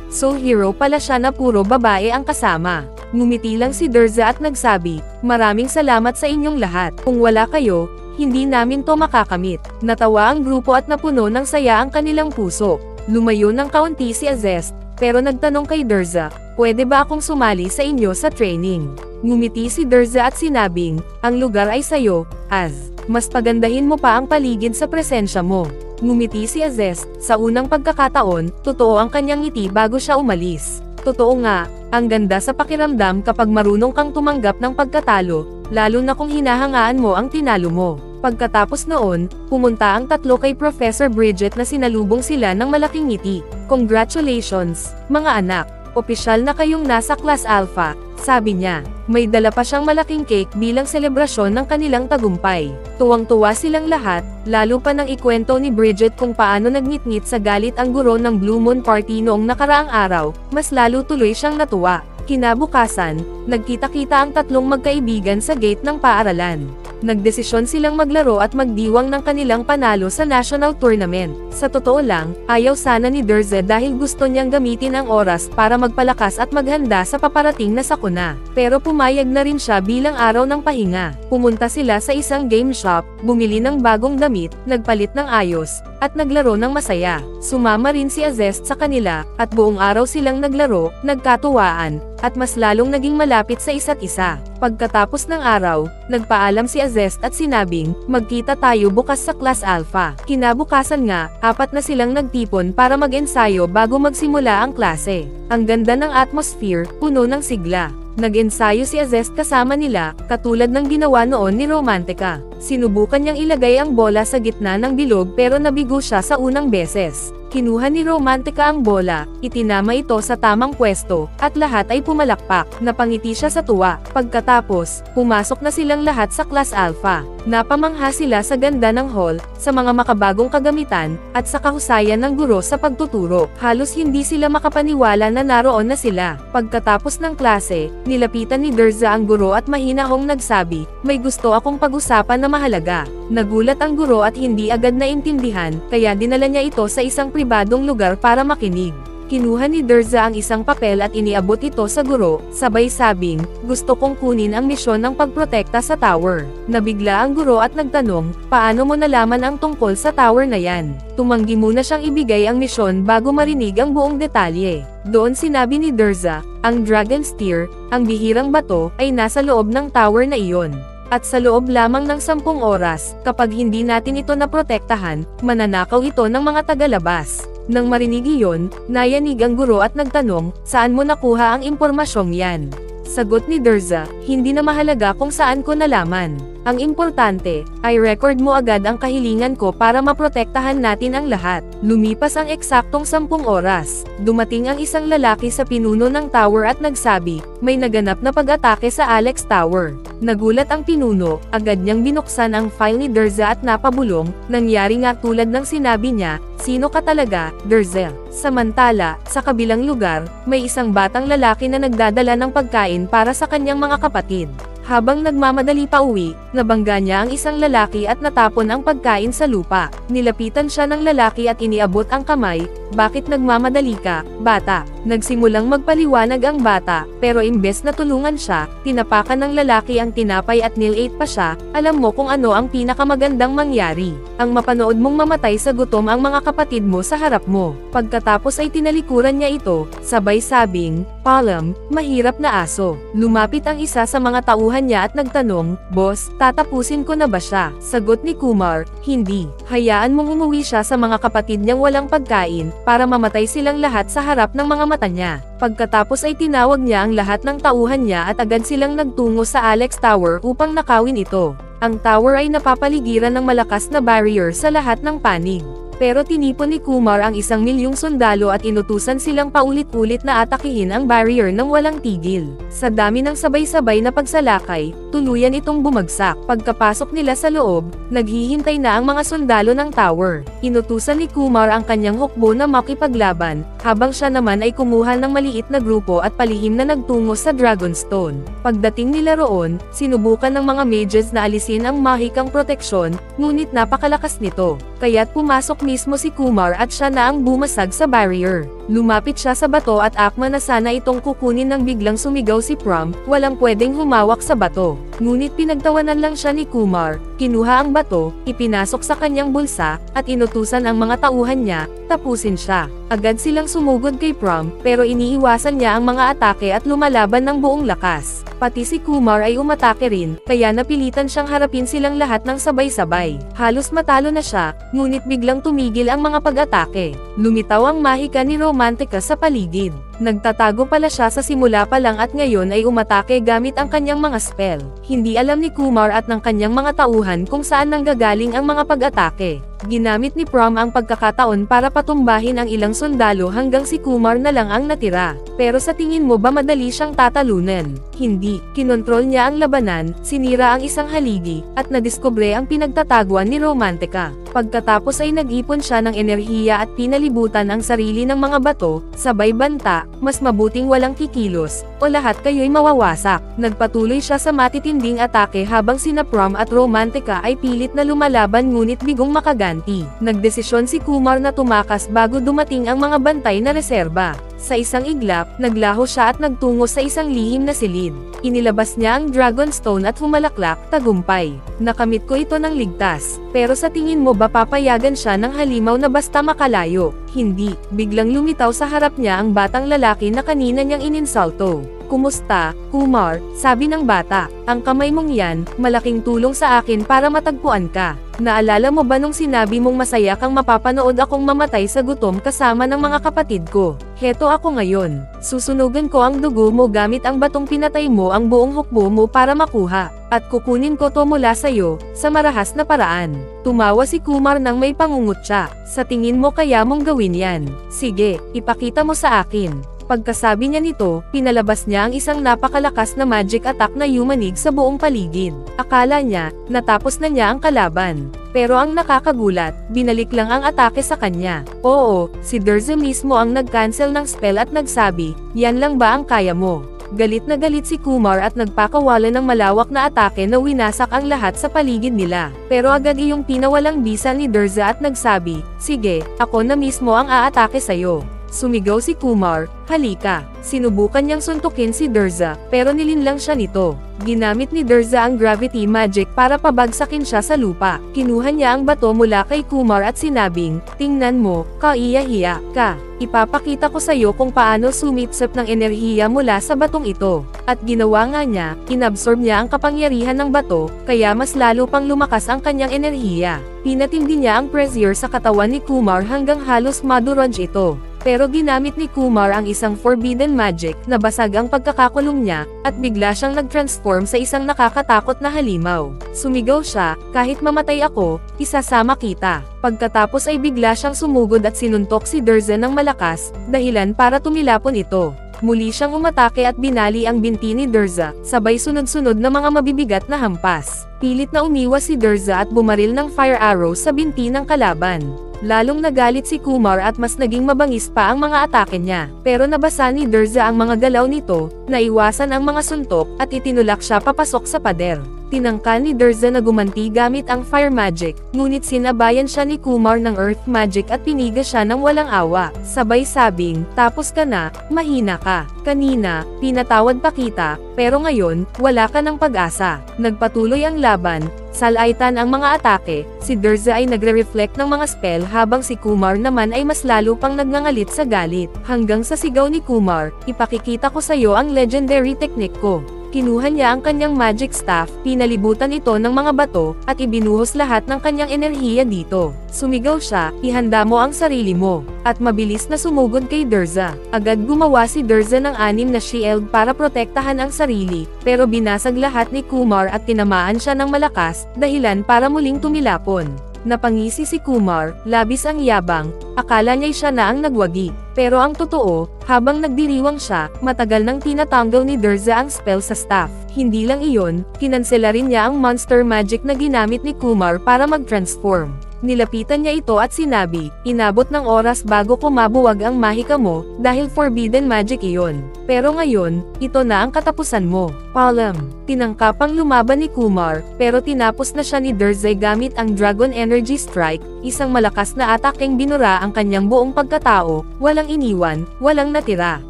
so hero pala siya na puro babae ang kasama. Ngumiti lang si Derza at nagsabi, maraming salamat sa inyong lahat. Kung wala kayo, hindi namin to makakamit. Natawa ang grupo at napuno ng saya ang kanilang puso. Lumayo ng kaunti si Azez, pero nagtanong kay Derza, pwede ba akong sumali sa inyo sa training? Ngumiti si Derza at sinabing, ang lugar ay sayo, Az. Mas pagandahin mo pa ang paligid sa presensya mo. Ngumiti si Azez, sa unang pagkakataon, totoo ang kanyang ngiti bago siya umalis. Totoo nga, ang ganda sa pakiramdam kapag marunong kang tumanggap ng pagkatalo, lalo na kung hinahangaan mo ang tinalo mo. Pagkatapos noon, pumunta ang tatlo kay Professor Bridget na sinalubong sila ng malaking ngiti. Congratulations, mga anak! Opisyal na kayong nasa Class Alpha, sabi niya. May dala pa siyang malaking cake bilang selebrasyon ng kanilang tagumpay. Tuwang-tuwa silang lahat, lalo pa nang ikwento ni Bridget kung paano nagngit-ngit sa galit ang guro ng Blue Moon Party noong nakaraang araw, mas lalo tuloy siyang natuwa. Kinabukasan, nagkita-kita ang tatlong magkaibigan sa gate ng paaralan. Nagdesisyon silang maglaro at magdiwang ng kanilang panalo sa national tournament. Sa totoo lang, ayaw sana ni Derza dahil gusto niyang gamitin ang oras para magpalakas at maghanda sa paparating na sakuna. Pero pumayag na rin siya bilang araw ng pahinga. Pumunta sila sa isang game shop, bumili ng bagong damit, nagpalit ng ayos, at naglaro ng masaya. Sumama rin si Azez sa kanila, at buong araw silang naglaro, nagkatuwaan, at mas lalong naging malapit sa isa't isa. Pagkatapos ng araw, nagpaalam si Azez at sinabing, magkita tayo bukas sa Class Alpha. Kinabukasan nga, 4 na silang nagtipon para mag-ensayo bago magsimula ang klase. Ang ganda ng atmosphere, puno ng sigla. Nag-ensayo si Azez kasama nila, katulad ng ginawa noon ni Romantica. Sinubukan niyang ilagay ang bola sa gitna ng bilog pero nabigo siya sa unang beses. Kinuha ni Romantica ang bola, itinama ito sa tamang pwesto, at lahat ay pumalakpak. Napangiti siya sa tuwa. Pagkatapos, pumasok na silang lahat sa Class Alpha. Napamangha sila sa ganda ng hall, sa mga makabagong kagamitan, at sa kahusayan ng guro sa pagtuturo. Halos hindi sila makapaniwala na naroon na sila. Pagkatapos ng klase, nilapitan ni Derza ang guro at mahinahong nagsabi, may gusto akong pag-usapan na mahalaga. Nagulat ang guro at hindi agad naintindihan, kaya dinala niya ito sa isang pribadong lugar para makinig. Kinuha ni Derza ang isang papel at iniabot ito sa guro, sabay sabing, gusto kong kunin ang misyon ng pagprotekta sa tower. Nabigla ang guro at nagtanong, paano mo nalaman ang tungkol sa tower na yan? Tumanggi muna siyang ibigay ang misyon bago marinig ang buong detalye. Doon sinabi ni Derza, ang Dragon Spear, ang bihirang bato, ay nasa loob ng tower na iyon. At sa loob lamang ng 10 oras, kapag hindi natin ito naprotektahan, mananakaw ito ng mga tagalabas. Nang marinig iyon, nayanig ang guro at nagtanong, saan mo nakuha ang impormasyong yan? Sagot ni Derza, hindi na mahalaga kung saan ko nalaman. Ang importante, ay record mo agad ang kahilingan ko para maprotektahan natin ang lahat. Lumipas ang eksaktong 10 oras. Dumating ang isang lalaki sa pinuno ng tower at nagsabi, may naganap na pag-atake sa Alex Tower. Nagulat ang pinuno, agad niyang binuksan ang file ni Derza at napabulong, nangyari nga tulad ng sinabi niya, sino ka talaga, Derza? Samantala, sa kabilang lugar, may isang batang lalaki na nagdadala ng pagkain para sa kanyang mga kapatid. Habang nagmamadali pa uwi, nabangga niya ang isang lalaki at natapon ang pagkain sa lupa. Nilapitan siya ng lalaki at iniabot ang kamay, bakit nagmamadali ka, bata? Nagsimulang magpaliwanag ang bata, pero imbes na tulungan siya, tinapakan ng lalaki ang tinapay at nilate pa siya, alam mo kung ano ang pinakamagandang mangyari. Ang mapanood mong mamatay sa gutom ang mga kapatid mo sa harap mo. Pagkatapos ay tinalikuran niya ito, sabay sabing, Palam, mahirap na aso. Lumapit ang isa sa mga tauhan niya at nagtanong, Boss, tatapusin ko na ba siya? Sagot ni Kumar, hindi. Hayaan mong umuwi siya sa mga kapatid niyang walang pagkain, para mamatay silang lahat sa harap ng mga mata niya. Pagkatapos ay tinawag niya ang lahat ng tauhan niya at agad silang nagtungo sa Alex Tower upang nakawin ito. Ang tower ay napapaligiran ng malakas na barrier sa lahat ng panig. Pero tinipon ni Kumar ang 1,000,000 sundalo at inutusan silang paulit-ulit na atakihin ang barrier ng walang tigil. Sa dami ng sabay-sabay na pagsalakay, tuluyan itong bumagsak. Pagkapasok nila sa loob, naghihintay na ang mga sundalo ng tower. Inutusan ni Kumar ang kanyang hukbo na makipaglaban, habang siya naman ay kumuha ng maliit na grupo at palihim na nagtungo sa Dragonstone. Pagdating nila roon, sinubukan ng mga mages na alisin ang mahikang proteksyon, ngunit napakalakas nito. Kaya't pumasok mismo si Kumar at siya na ang bumasag sa barrier. Lumapit siya sa bato at akma na sana itong kukunin nang biglang sumigaw si Prom, walang pwedeng humawak sa bato. Ngunit pinagtawanan lang siya ni Kumar, kinuha ang bato, ipinasok sa kanyang bulsa, at inutusan ang mga tauhan niya, tapusin siya. Agad silang sumugod kay Prom, pero iniiwasan niya ang mga atake at lumalaban ng buong lakas. Pati si Kumar ay umatake rin, kaya napilitan siyang harapin silang lahat ng sabay-sabay. Halos matalo na siya, ngunit biglang tumigil ang mga pag-atake. Lumitaw ang mahika ni Romantica sa paligid. Nagtatago pala siya sa simula pa lang at ngayon ay umatake gamit ang kanyang mga spell. Hindi alam ni Kumar at ng kanyang mga tauhan kung saan nanggagaling ang mga pag-atake. Ginamit ni Prom ang pagkakataon para patumbahin ang ilang sundalo hanggang si Kumar na lang ang natira. Pero sa tingin mo ba madali siyang tatalunan? Hindi. Kinontrol niya ang labanan, sinira ang isang haligi, at nadiskubre ang pinagtataguan ni Romantica. Pagkatapos ay nag-ipon siya ng enerhiya at pinalibutan ang sarili ng mga bato, sabay banta, mas mabuting walang kikilos, o lahat kayo'y mawawasak. Nagpatuloy siya sa matitinding atake habang sina Prom at Romantica ay pilit na lumalaban ngunit bigong makaganti. Nagdesisyon si Kumar na tumakas bago dumating ang mga bantay na reserba. Sa isang iglap, naglaho siya at nagtungo sa isang lihim na silid. Inilabas niya ang Dragonstone at humalaklak, tagumpay. Nakamit ko ito ng ligtas. Pero sa tingin mo ba papayagan siya ng halimaw na basta makalayo? Hindi. Biglang lumitaw sa harap niya ang batang lalaki na kanina niyang ininsulto. Kumusta, Kumar? Sabi ng bata. Ang kamay mong yan, malaking tulong sa akin para matagpuan ka. Naalala mo ba nung sinabi mong masaya kang mapapanood akong mamatay sa gutom kasama ng mga kapatid ko? Heto ako ngayon. Susunugan ko ang dugo mo gamit ang batong pinatay mo ang buong hukbo mo para makuha. At kukunin ko to mula sa'yo, sa marahas na paraan. Tumawa si Kumar nang may pangungutya. Sa tingin mo kaya mong gawin yan? Sige, ipakita mo sa akin. Pagkasabi niya nito, pinalabas niya ang isang napakalakas na magic attack na yumanig sa buong paligid. Akala niya, natapos na niya ang kalaban. Pero ang nakakagulat, binalik lang ang atake sa kanya. Oo, si Durza mismo ang nag-cancel ng spell at nagsabi, yan lang ba ang kaya mo? Galit na galit si Kumar at nagpakawala ng malawak na atake na winasak ang lahat sa paligid nila. Pero agad iyong pinawalang bisa ni Durza at nagsabi, sige, ako na mismo ang aatake sa'yo. Sumigaw si Kumar, halika. Sinubukan niyang suntukin si Durza, pero nilinlang siya nito. Ginamit ni Durza ang gravity magic para pabagsakin siya sa lupa. Kinuha niya ang bato mula kay Kumar at sinabing, tingnan mo, kaiya-hiya ka. Ipapakita ko sa iyo kung paano sumipsip ng enerhiya mula sa batong ito. At ginawa nga niya, inabsorb niya ang kapangyarihan ng bato, kaya mas lalo pang lumakas ang kanyang enerhiya. Pinatindi niya ang pressure sa katawan ni Kumar hanggang halos madurog ito. Pero ginamit ni Kumar ang isang forbidden magic, nabasag ang pagkakakulong niya, at bigla siyang nag-transform sa isang nakakatakot na halimaw. Sumigaw siya, kahit mamatay ako, isasama kita. Pagkatapos ay bigla siyang sumugod at sinuntok si Durza ng malakas, dahilan para tumilapon ito. Muli siyang umatake at binali ang binti ni Durza, sabay sunod-sunod na mga mabibigat na hampas. Pilit na umiwas si Durza at bumaril ng fire arrow sa binti ng kalaban. Lalong nagalit si Kumar at mas naging mabangis pa ang mga atake niya. Pero nabasa ni Durza ang mga galaw nito, naiwasan ang mga suntok, at itinulak siya papasok sa pader. Tinangka ni Durza na gumanti gamit ang fire magic, ngunit sinabayan siya ni Kumar ng earth magic at piniga siya ng walang awa. Sabay sabing, tapos ka na, mahina ka. Kanina, pinatawad pa kita, pero ngayon, wala ka ng pag-asa. Nagpatuloy ang laban, salaitan ang mga atake, si Durza ay nagre-reflect ng mga spell habang si Kumar naman ay mas lalo pang nagngangalit sa galit. Hanggang sa sigaw ni Kumar, ipakikita ko sa iyo ang legendary technique ko. Kinuha niya ang kanyang magic staff, pinalibutan ito ng mga bato, at ibinuhos lahat ng kanyang enerhiya dito. Sumigaw siya, ihanda mo ang sarili mo. At mabilis na sumugod kay Durza. Agad gumawa si Durza ng 6 na shield para protektahan ang sarili, pero binasag lahat ni Kumar at tinamaan siya ng malakas, dahilan para muling tumilapon. Napangisi si Kumar, labis ang yabang, akala niya siya na ang nagwagi. Pero ang totoo, habang nagdiriwang siya, matagal nang tinatanggal ni Durza ang spell sa staff. Hindi lang iyon, kinansela rin niya ang monster magic na ginamit ni Kumar para mag-transform. Nilapitan niya ito at sinabi, inabot ng oras bago kumabuwag ang mahika mo, dahil forbidden magic iyon. Pero ngayon, ito na ang katapusan mo. Palam. Tinangkapang lumaban ni Kumar, pero tinapos na siya ni Durza gamit ang Dragon Energy Strike, isang malakas na atakeng binura ang kanyang buong pagkatao, walang iniwan, walang natira.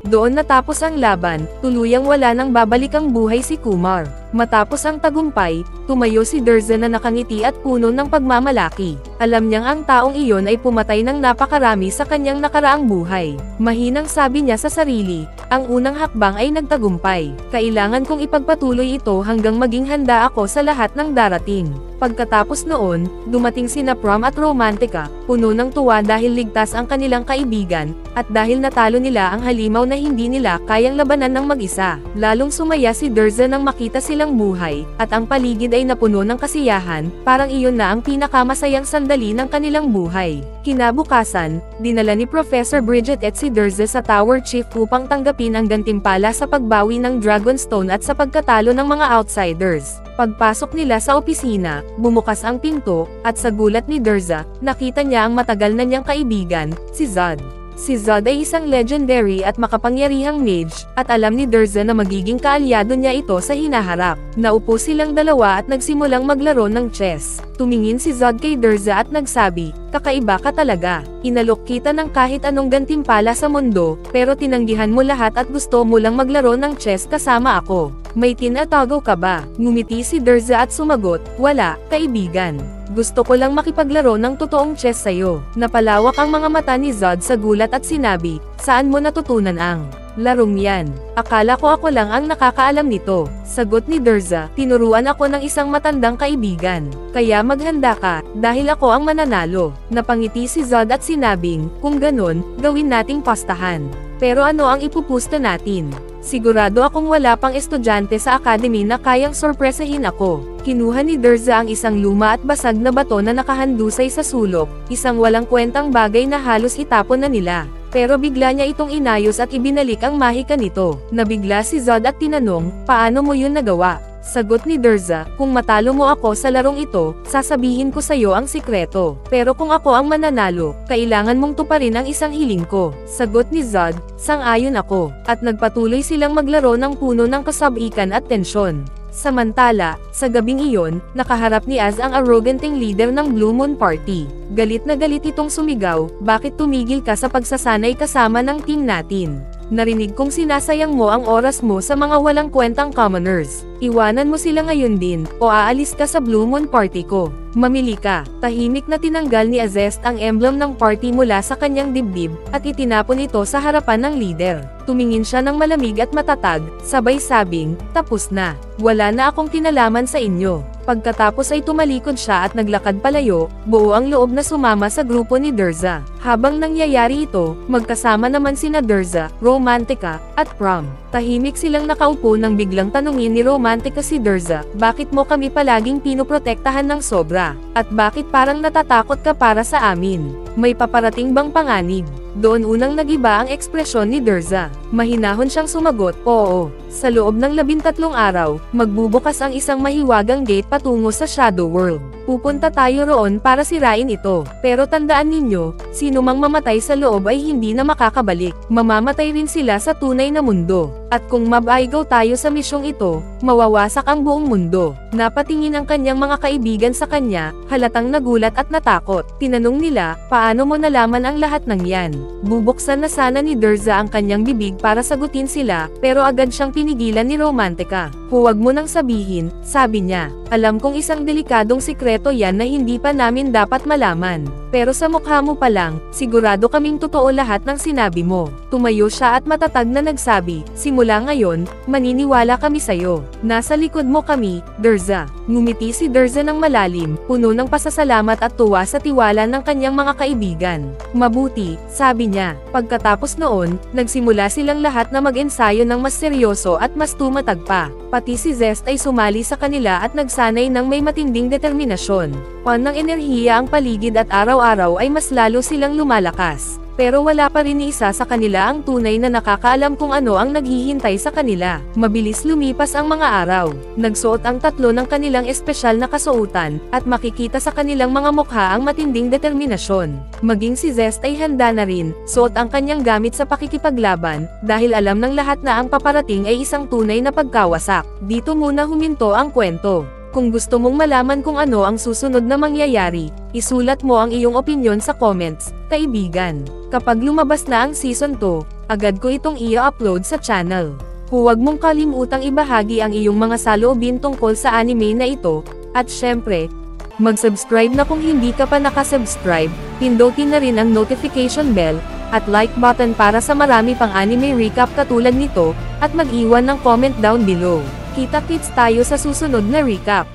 Doon natapos ang laban, tuluyang wala nang babalikang buhay si Kumar. Matapos ang tagumpay, tumayo si Durza na nakangiti at puno ng pagmamalaki. Alam niyang ang taong iyon ay pumatay ng napakarami sa kanyang nakaraang buhay. Mahinang sabi niya sa sarili, ang unang hakbang ay nagtagumpay. Kailangan kong ipagpatuloy ito hanggang maging handa ako sa lahat ng darating. Pagkatapos noon, dumating sina Prom at Romantica, puno ng tuwa dahil ligtas ang kanilang kaibigan, at dahil natalo nila ang halimaw na hindi nila kayang labanan ng mag-isa. Lalong sumaya si Durza nang makita silang buhay, at ang paligid ay napuno ng kasiyahan, parang iyon na ang pinakamasayang sandali ng kanilang buhay. Kinabukasan, dinala ni Professor Bridget at si Durza sa Tower Chief upang tanggapin ang gantimpala sa pagbawi ng Dragonstone at sa pagkatalo ng mga outsiders. Pagpasok nila sa opisina, bumukas ang pinto, at sa gulat ni Durza, nakita niya ang matagal na niyang kaibigan, si Zod. Si Zod ay isang legendary at makapangyarihang mage, at alam ni Durza na magiging kaalyado niya ito sa hinaharap. Naupo silang dalawa at nagsimulang maglaro ng chess. Tumingin si Zod kay Durza at nagsabi, kakaiba ka talaga. Inalok kita ng kahit anong gantimpala sa mundo, pero tinanggihan mo lahat at gusto mo lang maglaro ng chess kasama ako. May tinatago ka ba? Ngumiti si Durza at sumagot, wala, kaibigan. Gusto ko lang makipaglaro ng totoong chess sa'yo. Napalawak ang mga mata ni Zod sa gulat at sinabi, saan mo natutunan ang larong yan? Akala ko ako lang ang nakakaalam nito. Sagot ni Durza, tinuruan ako ng isang matandang kaibigan. Kaya maghanda ka, dahil ako ang mananalo. Napangiti si Zod at sinabing, kung ganon, gawin nating pastahan. Pero ano ang ipupusta natin? Sigurado akong wala pang estudyante sa academy na kayang sorpresahin ako. Kinuha ni Durza ang isang luma at basag na bato na nakahandusay sa sulok, isang walang kwentang bagay na halos itapon na nila. Pero bigla niya itong inayos at ibinalik ang mahika nito. Nabigla si Zod at tinanong, paano mo yun nagawa? Sagot ni Durza, kung matalo mo ako sa larong ito, sasabihin ko sa'yo ang sikreto. Pero kung ako ang mananalo, kailangan mong tuparin ang isang hiling ko. Sagot ni Zod, sang-ayon ako. At nagpatuloy silang maglaro ng puno ng kasabikan at tensyon. Samantala, sa gabing iyon, nakaharap ni Az ang arroganting leader ng Blue Moon Party. Galit na galit itong sumigaw, bakit tumigil ka sa pagsasanay kasama ng team natin? Narinig kong sinasayang mo ang oras mo sa mga walang kwentang commoners. Iwanan mo sila ngayon din, o aalis ka sa Blue Moon Party ko. Mamili ka. Tahimik na tinanggal ni Azest ang emblem ng party mula sa kanyang dibdib, at itinapon ito sa harapan ng leader. Tumingin siya ng malamig at matatag, sabay sabing, tapos na. Wala na akong kinalaman sa inyo. Pagkatapos ay tumalikod siya at naglakad palayo, buo ang loob na sumama sa grupo ni Durza. Habang nangyayari ito, magkasama naman sina Durza, Romantica, at Prom. Tahimik silang nakaupo nang biglang tanungin ni Romantica si Durza, bakit mo kami palaging pinoprotektahan ng sobra? At bakit parang natatakot ka para sa amin? May paparating bang panganib? Doon unang nagiba ang ekspresyon ni Durza. Mahinahon siyang sumagot, oo. Sa loob ng 13 araw, magbubukas ang isang mahiwagang gate patungo sa Shadow World. Pupunta tayo roon para sirain ito. Pero tandaan ninyo, sino mang mamatay sa loob ay hindi na makakabalik. Mamamatay rin sila sa tunay na mundo. At kung mabaigaw tayo sa misyong ito, mawawasak ang buong mundo. Napatingin ang kanyang mga kaibigan sa kanya, halatang nagulat at natakot. Tinanong nila, paano mo nalaman ang lahat ng yan? Bubuksan na sana ni Durza ang kanyang bibig para sagutin sila, pero agad siyang pinigilan ni Romantica. Huwag mo nang sabihin, sabi niya. Alam kong isang delikadong sikreto yan na hindi pa namin dapat malaman. Pero sa mukha mo pa lang, sigurado kaming totoo lahat ng sinabi mo. Tumayo siya at matatag na nagsabi, simula ngayon, maniniwala kami sa'yo. Nasa likod mo kami, Durza. Ngumiti si Derza ng malalim, puno ng pasasalamat at tuwa sa tiwala ng kanyang mga kaibigan. Mabuti, sabi niya. Pagkatapos noon, nagsimula silang lahat na mag-ensayo ng mas seryoso at mas tumatag pa. Pati si Zest ay sumali sa kanila at nagsanay ng may matinding determinasyon. Pan ng enerhiya ang paligid at araw-araw ay mas lalo silang lumalakas. Pero wala pa rin ni isa sa kanila ang tunay na nakakaalam kung ano ang naghihintay sa kanila. Mabilis lumipas ang mga araw. Nagsuot ang tatlo ng kanilang espesyal na kasuotan, at makikita sa kanilang mga mukha ang matinding determinasyon. Maging si Zest ay handa na rin, suot ang kanyang gamit sa pakikipaglaban, dahil alam ng lahat na ang paparating ay isang tunay na pagkawasak. Dito muna huminto ang kwento. Kung gusto mong malaman kung ano ang susunod na mangyayari, isulat mo ang iyong opinyon sa comments, kaibigan. Kapag lumabas na ang Season 2, agad ko itong i-upload sa channel. Huwag mong kalimutang ibahagi ang iyong mga saloobin tungkol sa anime na ito, at syempre, mag-subscribe na kung hindi ka pa nakasubscribe, pindutin na rin ang notification bell, at like button para sa marami pang anime recap katulad nito, at mag-iwan ng comment down below. Kita-kits tayo sa susunod na recap.